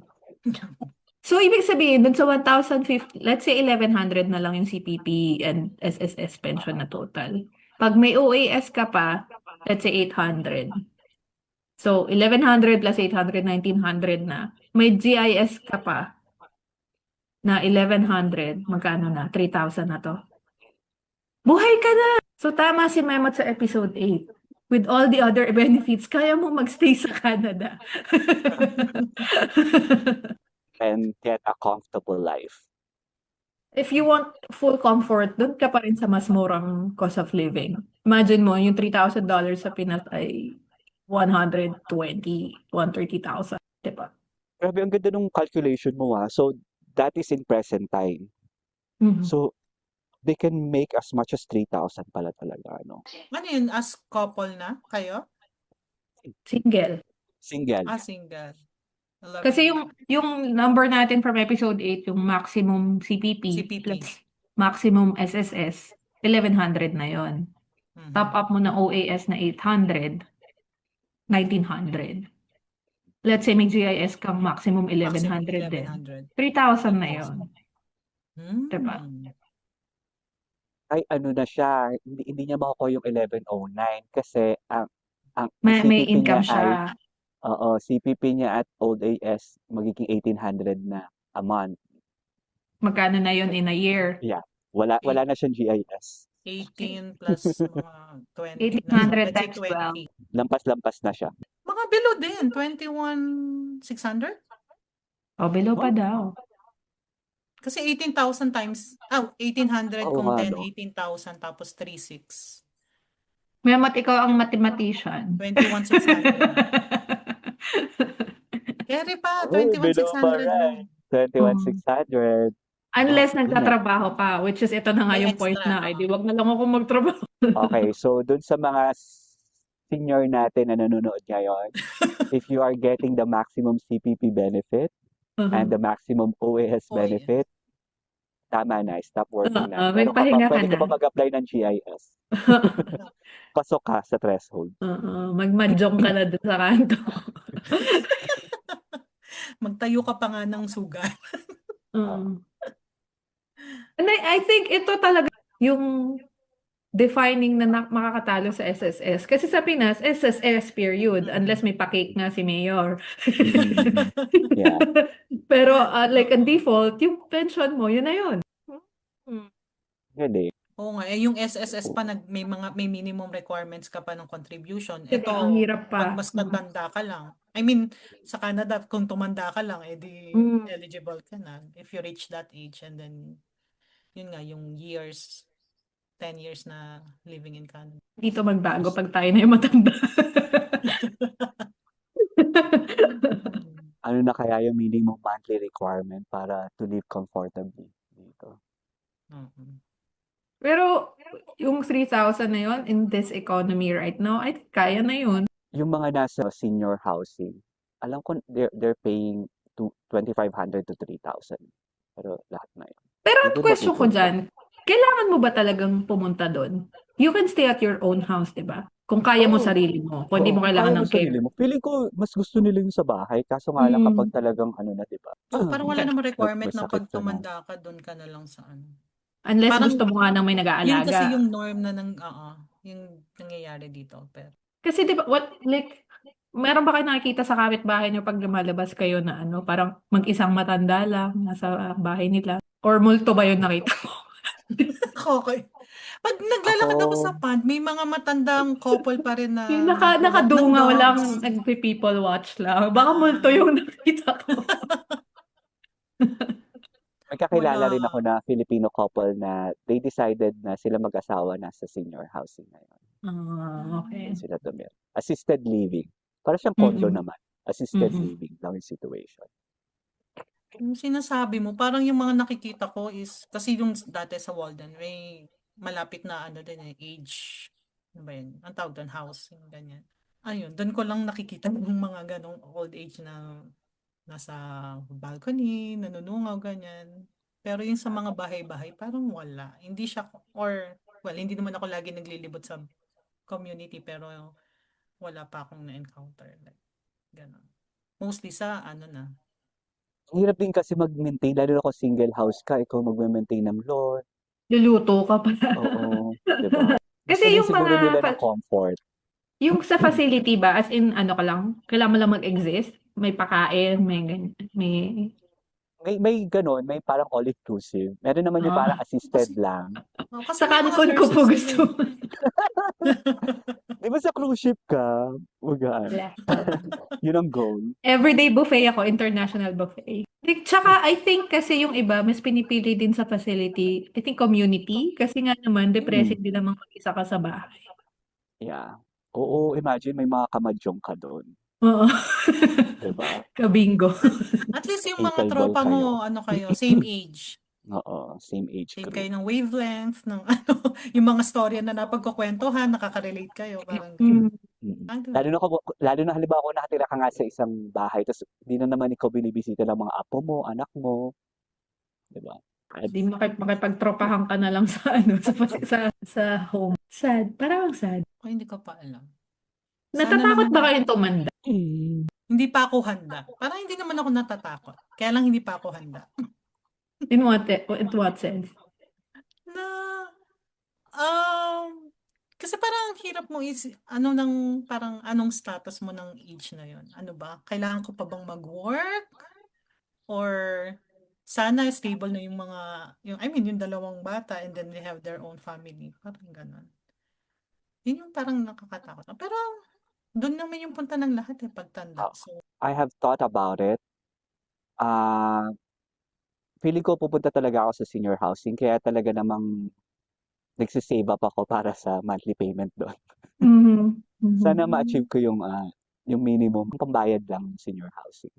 So, ibig sabihin, dun sa 1,050, let's say 1,100 na lang yung CPP and SSS pension na total. Pag may OAS ka pa, let's say 800. So, 1,100 plus 800, 1,900 na. May GIS ka pa na 1,100, magkano na? 3,000 na to. Buhay ka na! So, tama si Memot sa episode 8. With all the other benefits, kaya mo magstay sa Canada.
And get a comfortable life.
If you want full comfort, doon ka pa rin sa mas murang cost of living. Imagine mo, yung $3,000 sa Pinas ay 120, 130,000. Diba?
Grabe, ang ganda nung calculation mo So that is in present time.
Mhm.
So they can make as much as 3,000 pala talaga, ano?
Ano yun, as couple na kayo?
Single.
Single.
Single.
Kasi yung number natin from episode 8, yung maximum CPP, plus maximum SSS, 1,100 na yon. Top up mo na OAS na 800, 1,900. Let's say may GIS kang maximum 1,100 din. 3,000 na yon. Diba?
Ay, ano na siya, hindi niya makukuha yung 1109 kasi ang
May
CPP
income
niya ay,
siya.
CPP niya at old AS magiging 1,800 na a month.
Magkano na yon in a year?
Yeah. Wala na siyang GIS.
18 plus mga 20.
1,800
Let's say
times
20.
12.
Lampas-lampas na siya.
Mga below din. 21,600?
O, below pa daw.
Kasi 18,000 times, 1,800
Oo
kung
nga,
10,
no?
18,000 tapos 3,600.
Memot, ikaw ang mathematician.
21,600. Carry pa,
Oh, below pa
21,600
rin.
lang.
21,600.
Unless
Oh, yun na.
nagtatrabaho ka, which is ito na nga
May
yung point
extra.
na, di wag na lang ako magtrabaho.
Okay, so dun sa mga senior natin na nanonood ngayon, if you are getting the maximum CPP benefit and the maximum OAS benefit, tama na, stop working na. Meron ka pa,
Magpahinga ka
pwede ka
na.
pa mag-apply ng GIS. Pasok ka sa threshold.
Magmadyong ka na dun sa kanto.
Magtayo ka pa nga ng sugat.
And I think ito talaga yung defining na makakatalo sa SSS. Kasi sa Pinas, SSS period, unless may pa-cake nga si Mayor.
Yeah.
Pero like ang default, yung pension mo, yun na yun.
Galing.
Oo nga, yung SSS pa may minimum requirements ka pa ng contribution.
Diba,
Ito,
ang hirap pa.
pag mas matanda ka lang. I mean, sa Canada, kung tumanda ka lang, edi eligible ka na if you reach that age. And then, yun nga, yung years, 10 years na living in Canada.
Dito magbago pag tayo na yung matanda.
Ano na kaya yung minimum monthly requirement para to live comfortably dito?
Pero yung 3,000 na yun in this economy right now, I think kaya na yun.
Yung mga nasa senior housing, alam ko they're paying 2,500 to 3,000. Pero lahat na yun.
Pero
Hindi
ang
mo
question ko
matutunan.
dyan, kailangan mo ba talagang pumunta doon? You can stay at your own house, di ba? Kung kaya mo
Oo.
sarili mo, kung hindi mo
Oo,
kailangan
kaya mo
ng
sarili
care.
mo. Feeling ko, mas gusto nila yung sa bahay. Kaso nga lang kapag
Mm.
talagang ano na, di ba?
Oo, parang wala namang requirement na
Masakit
pag
ka na.
tumanda ka, doon ka na lang sa ano.
Unless
Parang
gusto mo nga ng may
yun kasi
nag-aalaga.
yung norm na yung nangyayari dito. Pero
Kasi di ba, meron ba kayo nakikita sa kapitbahay niyo pag lumalabas kayo na ano, parang mag-isang matanda lang, nasa bahay nila? Or multo ba yun nakita mo?
okay. Pag naglalakad ako sa
Ako,
pond, may mga matandang couple pa rin na
Yung
nagwo-walk ng
nakadunga, walang
dogs.
nagpi-people watch lang. Baka multo yung nakita ko.
may kakilala
Wala.
rin ako na Filipino couple na they decided na sila mag-asawa na sa senior housing ngayon.
Okay.
Doon sila tumira. Assisted living. Para siyang condo
Mm-mm.
naman. Assisted
Mm-mm.
living lang yung situation.
Yung sinasabi mo, parang yung mga nakikita ko is, kasi yung dati sa Walden, may malapit na ano din age, ano ba yun? Ang tawag doon, house, yung ganyan. Ayun, doon ko lang nakikita yung mga ganong old age na nasa balcony, nanunungaw, ganyan. Pero yung sa mga bahay-bahay, parang wala. Hindi siya, hindi naman ako lagi naglilibot sa community, pero wala pa akong na-encounter. Like, ganon. Mostly sa,
Ang hirap din kasi mag-maintain, lalo na kung single house ka, ikaw mag-maintain ng lawn.
Luluto ka pa.
Oo, di ba? Gusto
Kasi
din
yung
siguro
mga,
nila ng comfort.
yung sa facility ba, as in ano ka lang, kailangan mo lang mag-exist? May pakain, may,
May ganun, may parang all-inclusive. Meron naman yung parang assisted
kasi,
lang.
kasi
sa
may mga
Cancun ko
nurses
po
sila
gusto.
Di ba sa cruise ship ka? Magaan. Yun ang goal.
Everyday buffet ako, international buffet. Tsaka, I think kasi yung iba, mas pinipili din sa facility, I think community, kasi nga naman, depressing din naman mag-isa ka sa bahay.
Yeah. Oo, imagine may mga kamadyong ka doon.
Oo.
Di ba?
Kabingo.
At least yung mga
Pickleball
tropa
kayo.
mo, kayo, same age.
Oo, same age
Same
group.
kayo ng wavelength, ng yung mga storya na napagkukwentuhan, nakaka-relate kayo, parang
Mm.
Lalo na halimbawa kung nakatira ka nga sa isang bahay, tapos hindi na naman ikaw binibisita ng mga apo mo, anak mo. Di ba?
Di makipagtropahan ka na lang sa ano sa home. Sad, parang ang sad.
hindi ko pa alam. Sana
Natatakot
naman,
ba kayong tumanda?
hindi pa ako handa. Parang hindi naman ako natatakot. Kaya lang hindi pa ako handa.
In what sense?
Na, kasi parang ang hirap mo parang anong status mo ng age na yon? Ano ba? Kailangan ko pa bang mag-work? Or sana stable na yung dalawang bata and then they have their own family. Parang ganon. Yun yung parang nakakatakot. Pero doon naman yung punta ng lahat pagtanda. So,
I have thought about it. Feeling ko pupunta talaga ako sa senior housing, kaya talaga namang nagsisave up ako para sa monthly payment doon. Sana ma-achieve ko yung minimum pambayad lang ng senior housing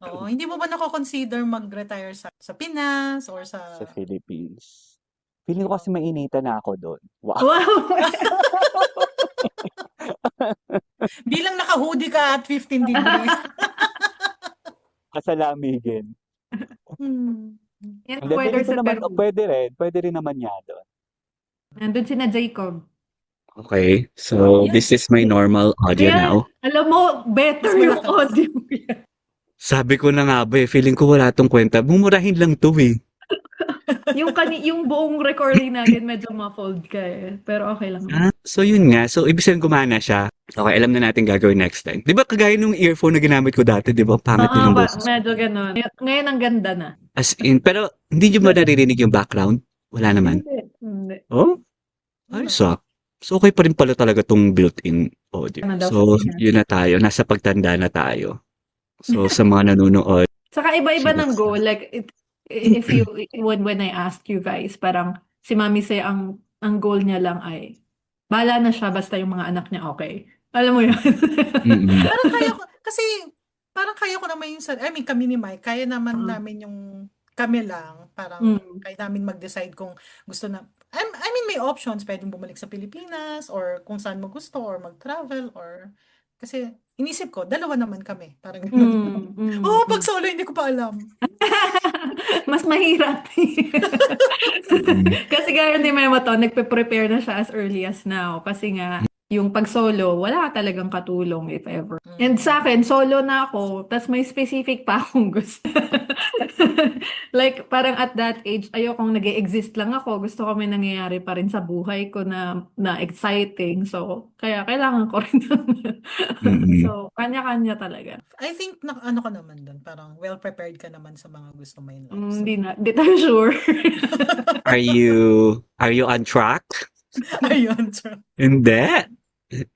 hindi mo ba nako-consider mag-retire sa Pinas or
sa
sa
Philippines. Feeling ko kasi mainitan na ako doon. Wow.
Wow!
bilang naka-hoodie ka at 15 degrees.
Kasalamigin.
Yan
Hindi,
ang weather
feeling ko
sa
naman,
Peru.
pwede rin naman niya doon.
Nandun si na Jacob.
Okay, so
Yeah.
this is my normal audio
Kaya,
now.
alam mo, better
Mas
yung
malakas.
audio.
Sabi ko na nga ba feeling ko wala tong kwenta. Bumurahin lang to eh.
yung buong recording natin medyo muffled ka eh. Pero okay lang.
So yun nga, so ibig sabihin gumana siya. Okay, alam na natin gagawin next time. Di ba kagaya nung earphone na ginamit ko dati, di ba? Pangit din yung boses.
Medyo ganun. Ngayon ang ganda na.
As in, pero hindi nyo ba naririnig yung background? Wala naman.
Hindi.
Oh? Ay, so okay pa rin pala talaga tong built-in audio.
Ano daw
So,
sa Pinas?
yun na tayo. Nasa pagtanda na tayo. So, sa mga nanonood,
Saka iba-iba
Sige.
ng goal. Like, if you, when I asked you guys, parang si Mami Say, ang goal niya lang ay, bahala na siya basta yung mga anak niya okay. Alam mo yun?
mm-mm.
Parang kaya ko naman kami ni Mike, kaya naman namin yung kami lang, parang kaya namin mag-decide kung gusto na, may options, pwedeng bumalik sa Pilipinas, or kung saan mo gusto, or mag-travel, or, kasi inisip ko, dalawa naman kami. Parang ganun. Pag
Mm.
solo, hindi ko pa alam.
Mas mahirap.
Mm.
Kasi gaya ni Memo to, nagpe-prepare na siya as early as now. Kasi nga, yung pag solo, wala ka talagang katulong if ever. And sa akin, solo na ako, tas may specific pa akong gusto. Like, parang at that age, ayokong nag exist lang ako. Gusto ko may nangyayari pa rin sa buhay ko na exciting. So, kaya kailangan ko rin.
Mm.
So, kanya-kanya talaga.
I think ano ka naman doon, parang well-prepared ka naman sa mga gusto mo in life. So,
Hindi tayo sure.
Are you on track?
ayun. So,
Hindi.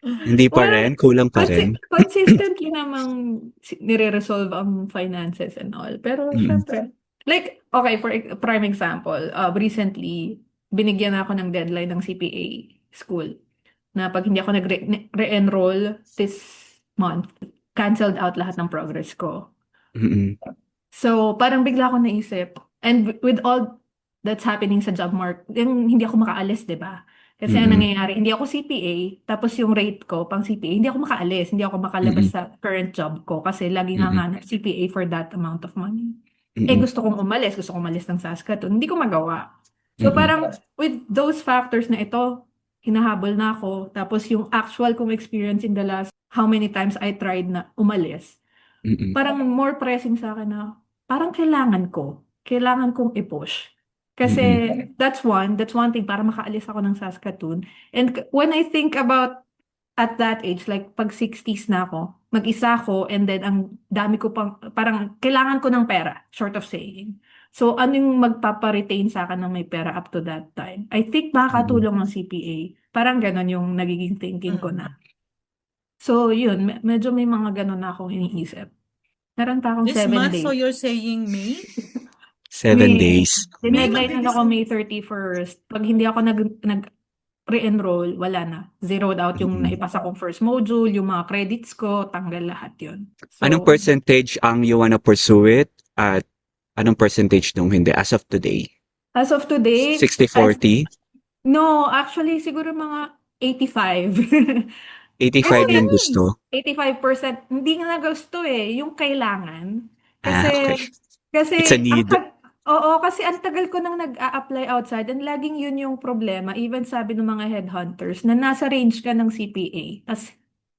Hindi pa
Well,
rin, kulang pa rin.
consistently namang nire-resolve ang finances and all. Pero
Mm.
syempre, like, okay, for prime example, recently, binigyan ako ng deadline ng CPA school na pag hindi ako nag-re-enroll this month, canceled out lahat ng progress ko.
Mm.
So, parang bigla ako naisip, and with all that's happening sa job market, hindi ako makaalis, di ba? Kasi ang
Mm.
nangyayari, hindi ako CPA, tapos yung rate ko pang CPA, hindi ako makaalis, hindi ako makalabas
Mm.
sa current job ko kasi laging
Mm.
hanganap CPA for that amount of money.
Mm.
Gusto kong umalis ng Saskatoon, hindi ko magawa. So
Mm.
parang with those factors na ito, hinahabol na ako, tapos yung actual kong experience in the last how many times I tried na umalis,
Mm.
parang more pressing sa akin na parang kailangan kong i-push. Kasi that's one thing para makaalis ako ng Saskatoon. And when I think about at that age, like pag 60s na ako, mag-isa ako, and then ang dami ko pang, parang kailangan ko ng pera, short of saying. So, ano yung magpaparetain sa akin ng may pera up to that time? I think makakatulong ng CPA. Parang ganon yung nagiging thinking ko na. So, yun, medyo may mga ganon na akong iniisip. Meron pa akong
this
7
month,
days.
so you're saying May?
7
May
days.
deadline ako May 31st. Pag hindi ako nag re-enroll, wala na. Zeroed out yung naipasa kong first module, yung mga credits ko, tanggal lahat yun. So,
Anong percentage ang you wanna pursue it? At anong percentage nung hindi as of today?
as of today,
60-40?
no, actually, siguro mga 85.
85 yung
nice.
gusto.
85%. Hindi nga gusto eh, yung kailangan.
Okay.
Kasi,
It's a need.
oo, kasi ang tagal ko nang nag-a-apply outside and laging yun yung problema. Even sabi ng mga headhunters na nasa range ka ng CPA, tas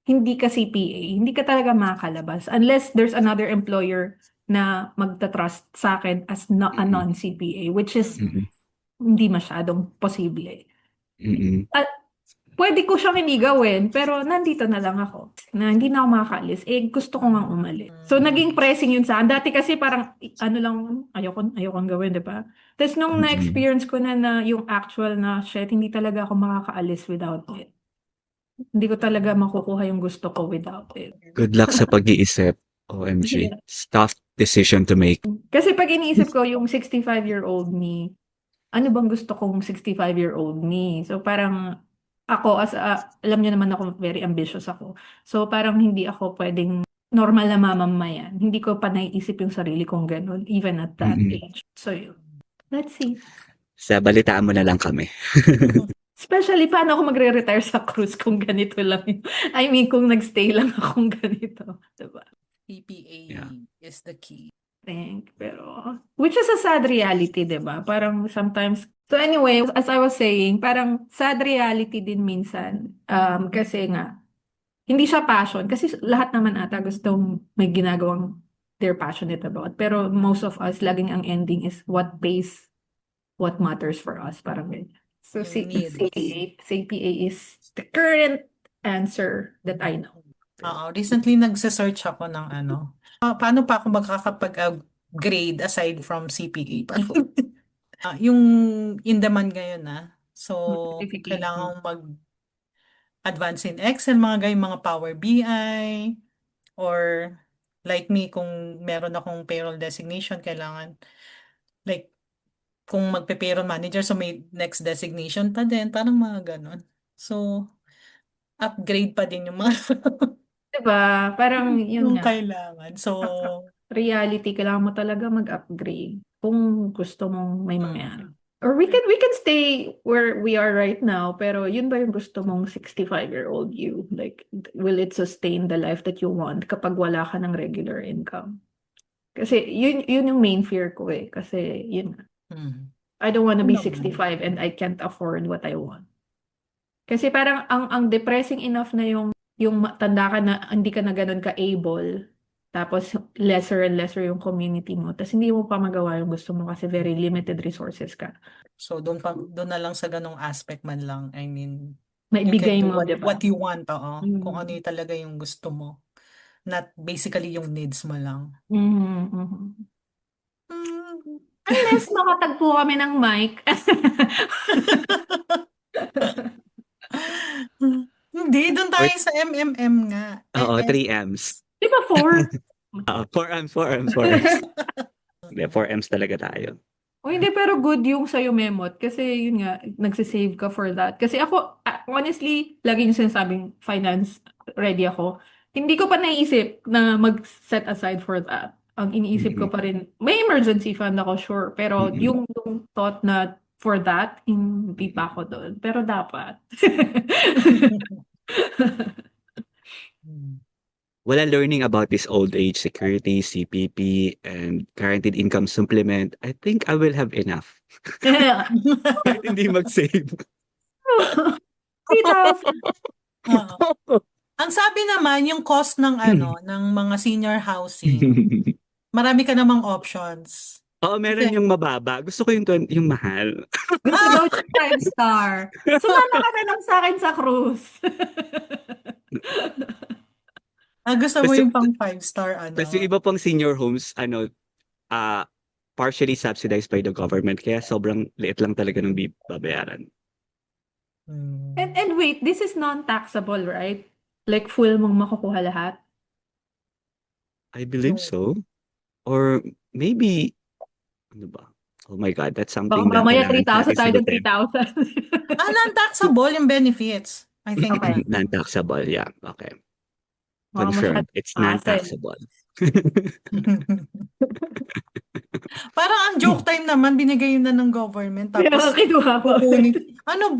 hindi ka CPA, hindi ka talaga makakalabas unless there's another employer na magta-trust sa akin as a non-CPA, which is
Mm-mm.
hindi masyadong posible.
Mm-mm.
Pwede ko siyang hindi gawin, pero nandito na lang ako. Na hindi na ako makakaalis. Gusto ko ngang umalis. So, naging pressing yun sa akin. Dati kasi parang, ayokong gawin, di ba? Tapos nung na-experience ko na yung actual na, shit, hindi talaga ako makakaalis without it. Hindi ko talaga makukuha yung gusto ko without it.
Good luck sa pag-iisip. OMG. It's tough decision to make.
Kasi pag iniisip ko yung 65-year-old me, ano bang gusto kong 65-year-old me? So parang ako, alam niyo naman ako, very ambitious ako. So parang hindi ako pwedeng normal na mamamayan. Hindi ko pa naiisip yung sarili kong ganun, even at that age. So yun. Let's see.
Sa balitaan mo na lang kami.
Especially, paano ako magre-retire sa cruise kung ganito lang yun? I mean, kung nagstay lang akong ganito. Diba?
PPA is the key.
Pero which is a sad reality, 'di ba? Parang sometimes. So anyway, as I was saying, parang sad reality din minsan. Kasi nga hindi siya passion kasi lahat naman ata gustong may ginagawang they're passionate about. Pero most of us laging ang ending is what pays, what matters for us, parang ganyan. So
Yung needs.
CPA is the current answer that I know.
Recently nagse-search ako ng paano pa ako makakapag-upgrade aside from CPA? Yung in demand ngayon So,
Certification.
kailangan mag-advance in Excel, mga ganyan, mga Power BI, or like me, kung meron akong payroll designation, kailangan, like, kung magpe-payroll manager, so may next designation pa din, parang mga ganon. So, upgrade pa din yung mga
Diba? Parang yun
yung
nga.
kailangan. So,
Reality, kailangan mo talaga mag-upgrade kung gusto mong may mangyari. Or we can stay where we are right now, pero yun ba yung gusto mong 65-year-old you? Like, will it sustain the life that you want kapag wala ka ng regular income? Kasi yun yung main fear ko eh. Kasi yun,
Hmm.
I don't want to be
Ano naman?
65 and I can't afford what I want. Kasi parang ang depressing enough na yung tanda ka na hindi ka na ganun ka-able, tapos lesser and lesser yung community mo, tapos hindi mo pa magawa yung gusto mo kasi very limited resources ka.
So, doon na lang sa ganong aspect man lang. I mean, you can
Maibigay
do
mo, di ba?
what you want, oo. Kung ano
Mm.
yung talaga yung gusto mo. Not basically yung needs mo lang.
Mhm, mhm.
Hmm.
Unless makatagpo kami ng mic.
Hindi, doon
Or,
tayo sa MMM nga.
oo, 3Ms.
Di ba 4?
4Ms, 4Ms, 4Ms. Hindi, 4Ms talaga tayo.
O hindi, pero good yung sa'yo, Memot. Kasi yun nga, nagsisave ka for that. Kasi ako, honestly, lagi yung sinasabing finance ready ako. Hindi ko pa naisip na mag-set aside for that. Ang iniisip ko
Mm-mm.
pa rin, may emergency fund ako, sure. Pero
Mm-mm.
yung thought na for that, hindi pa
Mm-mm.
ako doon. Pero dapat.
Hmm.
Wala learning about this old age security, CPP, and guaranteed income supplement. I think I will have enough. Kahit hindi mag-save.
3,000.
Oo. Ang sabi naman, yung cost ng ng mga senior housing, marami ka namang options.
Oo, meron
Kasi,
yung mababa. Gusto ko yung mahal.
Gusto daw siya 5-star. Sumama ka na lang sa akin sa cruise.
gusto mo
Kasi,
yung pang 5-star
kasi iba pang senior homes, ah, partially subsidized by the government. Kaya sobrang liit lang talaga ng babayaran.
And wait, this is non-taxable, right? Like full mong makukuha lahat?
I believe
Yung,
so. Or maybe, ano ba? Oh my God, that's
Baka
something na
mamaya
kailangan
3,000
natin
tayo ng
sagutin.
3,000.
non-taxable yung benefits. I think
Okay.
Non-taxable, yeah. Okay.
Baka
Confirmed.
masyadong
It's
hassle.
non-taxable.
Parang ang joke time naman, binigay yun na ng government.
Kaya
Tapos,
kinuha mo.
kukunin. Ano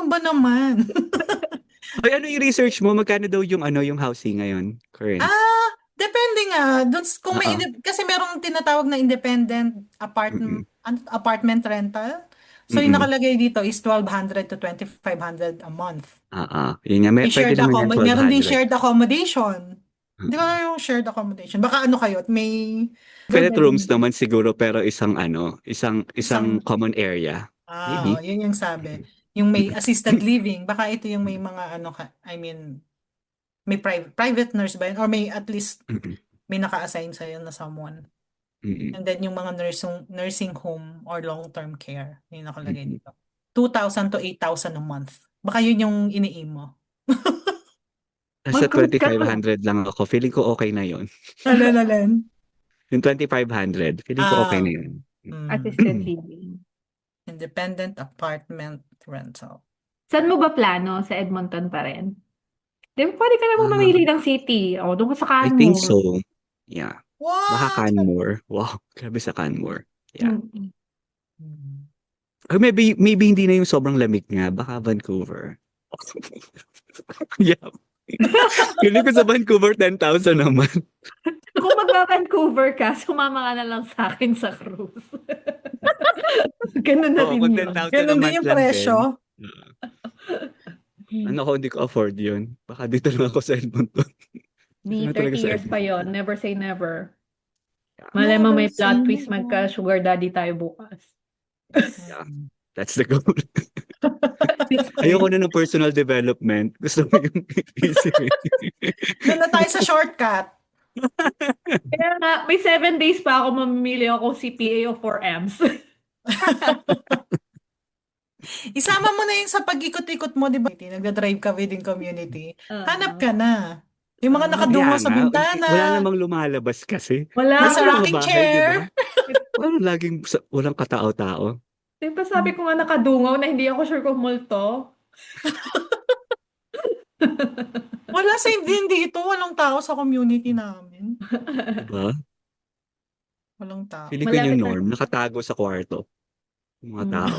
ba naman?
Ay, ano yung research mo? Magkano daw yung housing ngayon? Current?
Depende nga. Kung may,
Oo.
kasi merong tinatawag na independent
Mm-mm.
apartment rental. So, yung
Mm-mm.
nakalagay dito is 1,200 to 2,500 a month.
Yun nga,
May
pwede naman yan
meron din
1,200.
shared accommodation. Di
Mm-mm.
ba yung shared accommodation? Baka ano kayo, may
Private rooms
hindi.
naman siguro pero isang common area. Maybe.
Yun yung sabi. Yung may assisted living, baka ito yung may mga I mean, may private nurse ba yun? Or may at least
Mm-mm.
may naka-assign sa'yo na someone.
Mm-mm.
And then yung mga nursing home or long-term care, yung nakalagay
Mm-mm.
dito. 2,000 to 8,000 a month. Baka yun yung ini-aim mo.
Nasa
Mag-cruise ka na.
2,500 lang ako. Feeling ko okay na yun.
Alin.
Yung 2,500, feeling ko okay na yun.
Assisted living.
Independent apartment rental.
Saan mo ba plano? Sa Edmonton pa rin? Di ba pwede ka namang
Ah,
mamili ng city? O, doon ka sa
I think
Canmore.
so. Yeah. Baka
What?
Canmore. Wow, grabe sa Canmore. Yeah.
Mm.
Or maybe hindi na yung sobrang lamig nga. Baka Vancouver. Yeah. Feeling ko sa Vancouver, 10,000 naman.
Kung magba-Vancouver ka, sumama ka na lang sa akin sa cruise. Ganun na
Oo,
rin
kung
yun.
10,000 a
Ganun din
month
yung
lang din.
presyo.
Ano ko, hindi ko afford yun. Baka dito lang ako sa Edmonton.
Di,
Dito na talaga
30
sa
years pa
Edmonton.
yon. Never say never.
Yeah.
Malay mo may
Never say
plot twist,
never.
magka-sugar daddy tayo bukas.
Yeah. That's the goal. Ayoko na ng personal development. Gusto ko yung easy way.
Doon na tayo sa shortcut.
Kaya nga, may 7 days pa ako mamimili ako CPA o 4Ms.
Isama mo na yung sa pag-ikot-ikot mo, di ba? Nagda-drive ka within community. Hanap ka na. Yung mga nakadungo
Kaya
sa
nga,
bintana.
wala namang lumalabas kasi.
Wala.
Nasa
Mga
rocking
bahay, di ba?
chair.
Parang laging walang katao-tao.
Di ba sabi ko nga nakadungaw na hindi ako sure kung multo?
Wala sa dito. Walang tao sa community namin.
Diba?
Walang tao.
Feeling ko yung
Malapit na.
norm. Nakatago sa kwarto. Yung mga
Mm.
tao.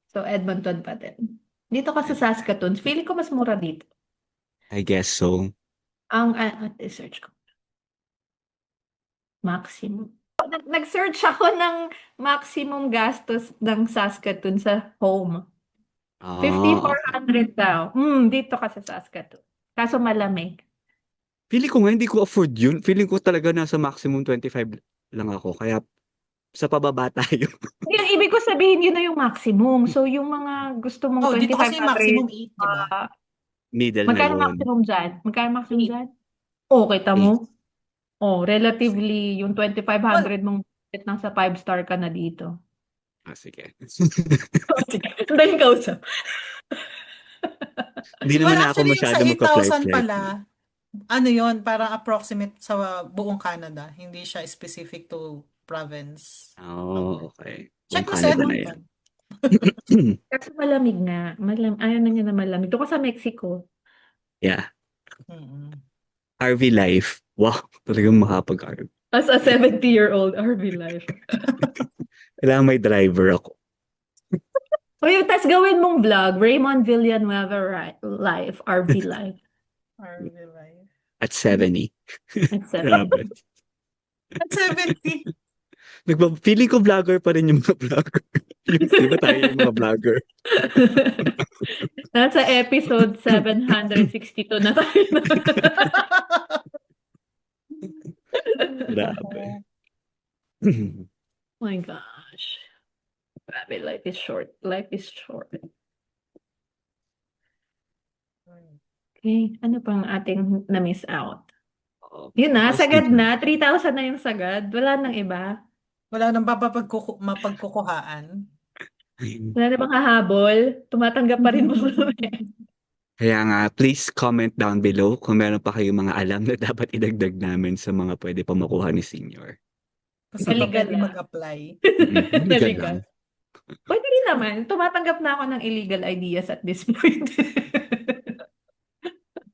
So, Edmonton pa din. Dito ka sa Saskatoon, feeling ko mas mura dito.
I guess so.
Search ko. Maximum. Nag-search ako ng maximum gastos ng Saskatoon sa home.
Ah,
5,400 daw. Dito ka sa Saskatoon. Kaso malamig.
Feeling ko nga hindi ko afford yun. Feeling ko talaga nasa maximum 25 lang ako. Kaya sa pababa tayo.
Yung ibig ko sabihin, yun na yung maximum. So, yung mga gusto mong
Oh, dito kasi yung maximum
2,500,
8, di ba?
Middle na
magkano
yun.
maximum dyan? Magkano maximum dyan? Oh, kita mo? Oh, relatively, yung 2,500 mong budget nasa 5-star ka na dito.
Ah, sige.
Sige, sundan yung kausap.
Hindi
Well,
naman ako
actually, yung sa
masyado
8,000
magpa-flight-flight.
pala, ano yon parang approximate sa buong Canada. Hindi siya specific to province.
Oh, okay.
Check
Buong
mo sa
Canada na yan.
Edmonton.
Kasi malamig nga. Ayaw na niya na malamig. Doon ka sa Mexico.
Yeah.
Mm-mm.
RV life. Wow, talagang makapag-RV.
As a 70-year-old RV life.
Kailangan may driver ako.
O yung tas gawin mong vlog, Raymond Villanueva Life, RV Life.
RV life.
At 70.
At 7.
Grabe.
At 70.
Feeling ko vlogger pa rin yung mga vlogger. Di ba tayo yung mga vlogger?
Nasa episode 762 na tayo.
Grabe.
Oh my gosh. Grabe, life is short. Life is short. Okay, ano pang ating na-miss out?
Oo.
Yun na,
Tapos
sagad
dito.
na. 3,000 na yung sagad. Wala nang iba.
Wala nang mapagkukuhaan.
Wala na bang hahabol? Tumatanggap pa rin mo sa
Kaya nga, please comment down below kung meron pa kayong mga alam na dapat idagdag namin sa mga pwede pa makuha ni senior.
Basta pa
Illegal
pwede
na.
mag-apply.
Legal lang.
Illegal. Pwede rin naman. Tumatanggap na ako ng illegal ideas at this point.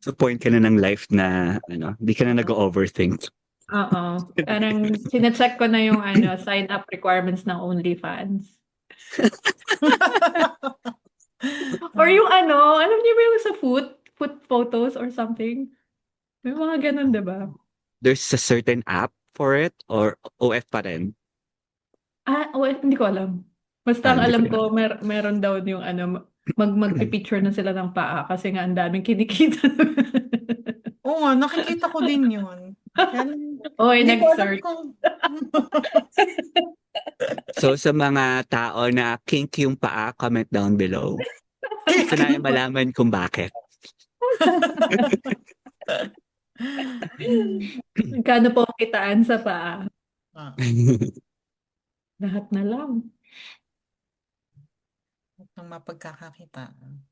So point ka na ng life na hindi ka na nag-overthink.
Oo. Parang sinecheck ko na yung sign up requirements ng OnlyFans. Or yung alam niyo ba yung sa foot photos or something? May mga ganun, diba?
There's a certain app for it or OF pa rin?
Hindi ko alam. Basta ang
Hindi
alam
ko
ko, meron daw yung magpipicture na sila ng paa kasi nga ang daming kinikita.
Oo nga, nakikita ko din yun. Kaya lang,
Oy,
hindi ko alam
nag-search.
kung...
So sa mga tao na kink yung paa, comment down below. Gusto namin malaman kung bakit.
Magkano po ang kitaan sa paa?
Ah,
Lahat na lang.
ng mapagkakakitaan.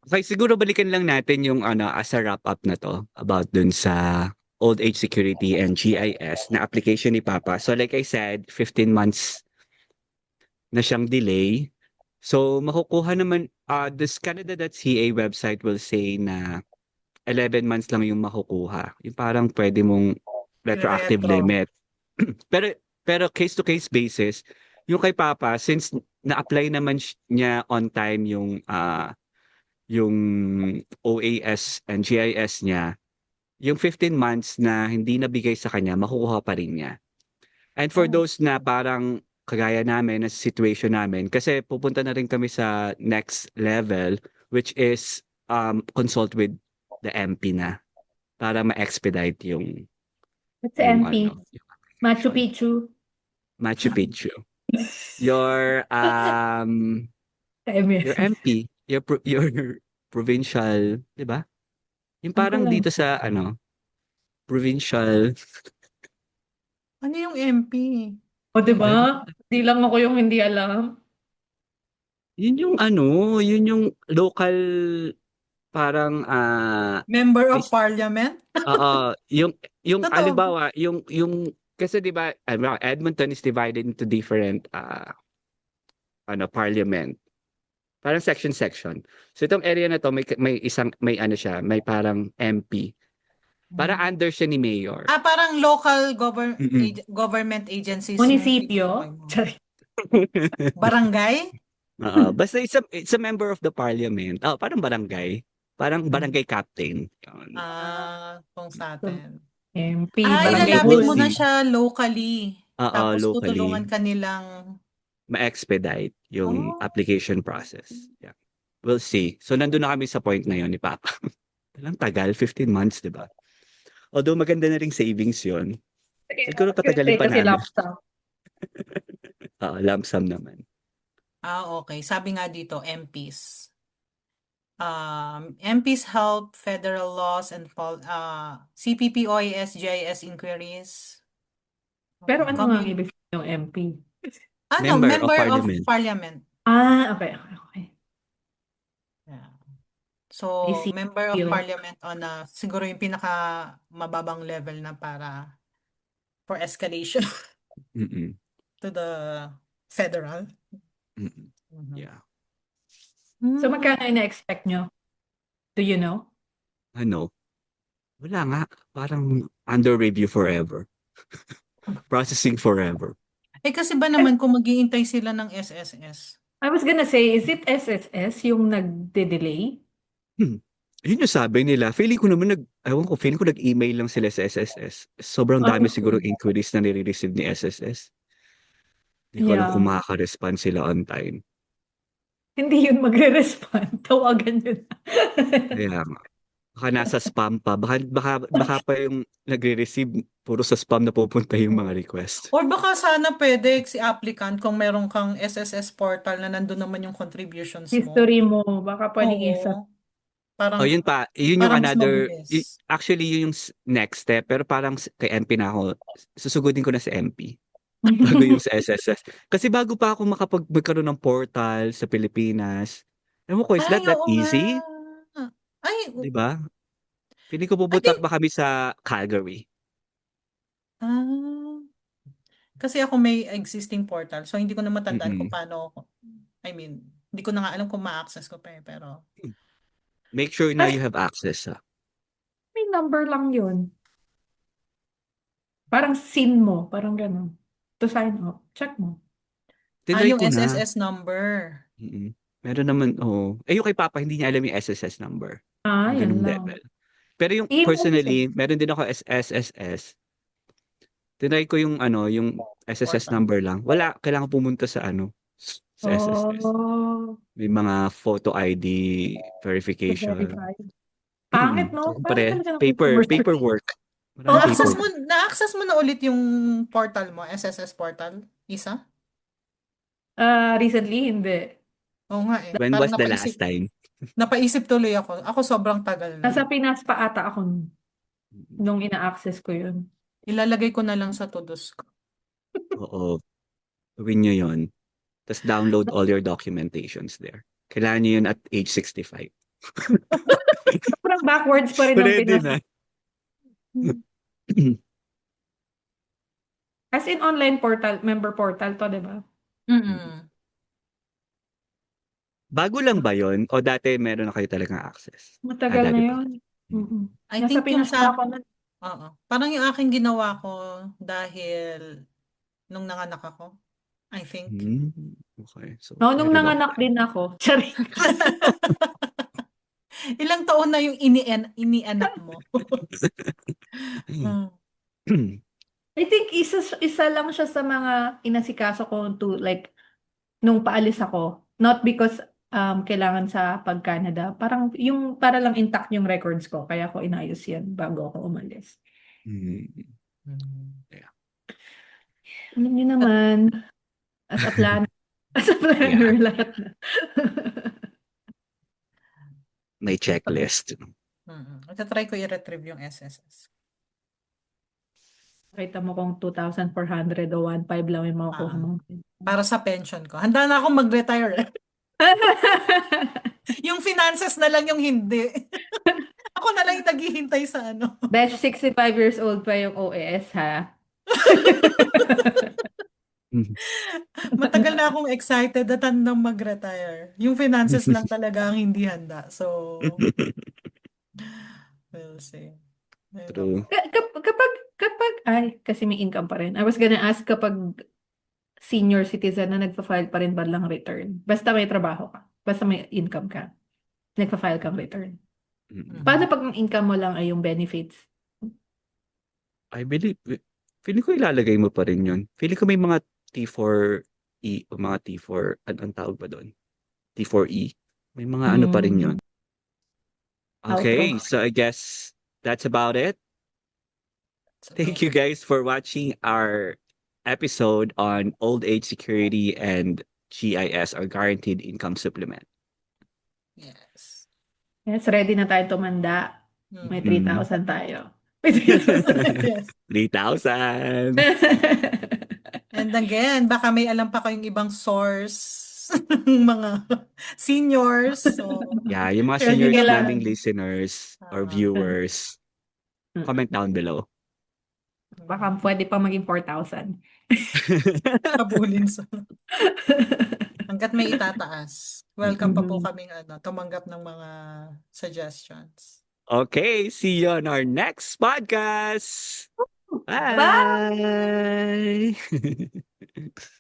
Okay, siguro balikan lang natin yung as a wrap-up na to about dun sa old age security and GIS na application ni Papa. So like I said, 15 months na siyang delay. So makukuha naman, this Canada.ca website will say na 11 months lang yung makukuha. Yung parang pwede mong retroactive
Retro.
limit. pero case to case basis, yung kay Papa, since na-apply naman niya on time yung OAS and GIS niya, yung 15 months na hindi nabigay sa kanya, makukuha pa rin niya. And for
Oh.
those na parang kagaya namin, na situation namin, kasi pupunta na rin kami sa next level, which is consult with the MP na para ma-expedite yung
What's MP?
yung
Machu Picchu.
Machu Picchu. Your your MP, your provincial, 'di ba? Yung parang
Wala.
dito sa provincial.
Ano yung MP?
O, diba? Di lang ako yung hindi alam.
Yun yun yung local parang
Member of Parliament?
yung
Totoo.
halimbawa yung kasi 'di ba Edmonton is divided into different parliament. Parang section. So itong area na to may isang may parang MP. Para under siya ni Mayor.
Parang local
Mm-mm.
government agencies yung tinutukoy
Munisipyo.
mo.
Sorry.
Barangay?
Basta it's a member of the parliament. Parang barangay. Parang barangay captain. Yun.
Kung sa atin.
MP,
Barangay
Ilalapit mo
Barangay
na
Bulsi.
siya locally. Tapos
Locally.
tutulungan ka nilang,
Ma-expedite yung
oh,
application process. Yeah. We'll see. So, nandun na kami sa point na yun ni Papa. Talang tagal, 15 months, di ba? Although maganda na ring savings yun. Siguro patagalin pa
Kasi
namin.
laptop.
Lump sum naman.
okay. Sabi nga dito, MPs. MPs help federal laws and CPP, OAS, GIS inquiries.
Pero ano nga ang
Commun-
ibig sabihin ng MP?
Member of
Member of
Parliament.
Parliament.
Okay.
Yeah.
I
So,
see.
member of
Feel it.
Parliament on siguro yung pinaka mababang level na para for escalation
Mm-mm.
to the federal.
Mm-mm.
Mhm.
Yeah.
So magkano ina-expect nyo? Do you know?
Ano? Wala nga. Parang under review forever. Processing forever.
Kasi ba naman kung mag-iintay sila ng SSS?
I was gonna say, is it SSS yung nagde-delay?
Yun yung sabi nila. Feeling ko nag-email lang sila sa SSS. Sobrang dami siguro inquiries na nire-receive ni SSS. Hindi ko alam
Yeah.
kung makaka-respond sila on time.
Hindi yun magre-respond. Tawagan yun.
Kaya nga. Baka nasa spam pa. Baka pa yung nagre-receive, puro sa spam na pupunta yung mga request.
Or baka sana pwede si applicant kung meron kang SSS portal na nandun naman yung contributions mo.
History mo. Baka pwedeng isa.
Oo. Parang,
Yun pa. Yun yung
para mas
another,
mabilis.
actually yun yung next step. Pero parang kay MP na ako, susugudin ko na sa MP. Bago yung sa SSS. Kasi bago pa ako magkaroon ng portal sa Pilipinas, ewan ko, is that
oo
easy?
nga. Ay,
Di ba? Feeling ko
I
pupunta
think,
pa kami sa Calgary.
kasi ako may existing portal, so hindi ko na matandaan kung
Mm-mm.
paano, hindi ko na nga alam kung ma-access ko pa pero,
Make sure na you have access.
May number lang yun. Parang SIN mo. Parang gano'n. To sign up. Check mo.
Tinry
yung
ko na.
SSS number.
Mm-mm. Meron naman, yung kay Papa, hindi niya alam yung SSS number. Yung
Yan
ganung
lang.
level. Pero yung
Email
personally, meron din ako SSS. Tinry ko yung SSS
Portal.
number lang. Wala, kailangan pumunta sa sa SSS. May mga photo ID verification.
Verified. Pangit, no?
Siyempre,
Parang
paperwork. Maraming paperwork.
Na-access mo na ulit yung portal mo, SSS portal, Isa?
Recently, hindi.
Oo nga
When
Parang
was the last time?
Napaisip tuloy ako. Ako sobrang tagal na.
Nasa Pinas pa ata ako nung ina-access ko yun.
Ilalagay ko na lang sa to-dos ko.
Oo. Gawin nyo yun. Tapos download all your documentations there. Kailangan nyo yun at age 65.
Parang backwards pa rin ng
Pwede
Pinas.
na.
As in online portal, member portal to, di ba?
Bago lang ba yun? O dati meron na kayo talagang access?
Matagal na
Dati pa.
yun.
I
Nasa
think yung
Pinas pa ako na.
Oo. Parang yung aking ginawa ko dahil nung nanganak ako. I think.
Okay. So,
No, nung
very long
nanganak
time.
din ako. Charing.
Ilang taon na yung inianak mo?
I think isa lang siya sa mga inasikaso ko to like nung paalis ako. Not because kailangan sa pag-Canada. Parang yung para lang intact yung records ko. Kaya ko inayos yan bago ako umalis.
Yeah.
Alam niyo naman, as a planner, lahat na.
May checklist.
Try ko i-retrieve yung SSS.
Kita mo kung 2,400 o 1,500 lang yung makukuha mo.
Para sa pension ko. Handa na akong mag-retire. Yung finances na lang yung hindi. Ako na lang yung naghihintay sa
Besh, 65 years old pa yung OAS, ha?
Matagal na akong excited at handang mag-retire. Yung finances lang talaga ang hindi handa. So, we'll see. Ayun
True.
naman.
Kapag, ay, kasi may income pa rin. I was gonna ask kapag senior citizen na nagpa-file pa rin ba lang return? Basta may trabaho ka. Basta may income ka. Nagpa-file kang return.
Mm.
Paano pag ang income mo lang ay yung benefits?
I believe, feeling ko ilalagay mo pa rin yun. Feeling ko may mga T4E o mga T4, ang tawag ba doon? T4E. May mga ano pa rin yun. Okay,
Outro.
so I guess that's about it. Thank you guys for watching our episode on old age security and GIS or guaranteed income supplement.
Yes.
Yes, ready na tayo tumanda. May
Mm.
3,000 tayo. May 3,000.
Yes.
3,000.
And again, baka may alam pa kayong ibang source ng mga seniors. So,
Yeah, yung mga
Pero
seniors
sige lang.
naming listeners or viewers, comment down below.
Baka pwede pa maging 4,000.
habulin sa hanggat may itataas. Welcome pa po
Mhm.
kaming tumanggap ng mga suggestions.
Okay, see you on our next podcast.
Bye!
Bye.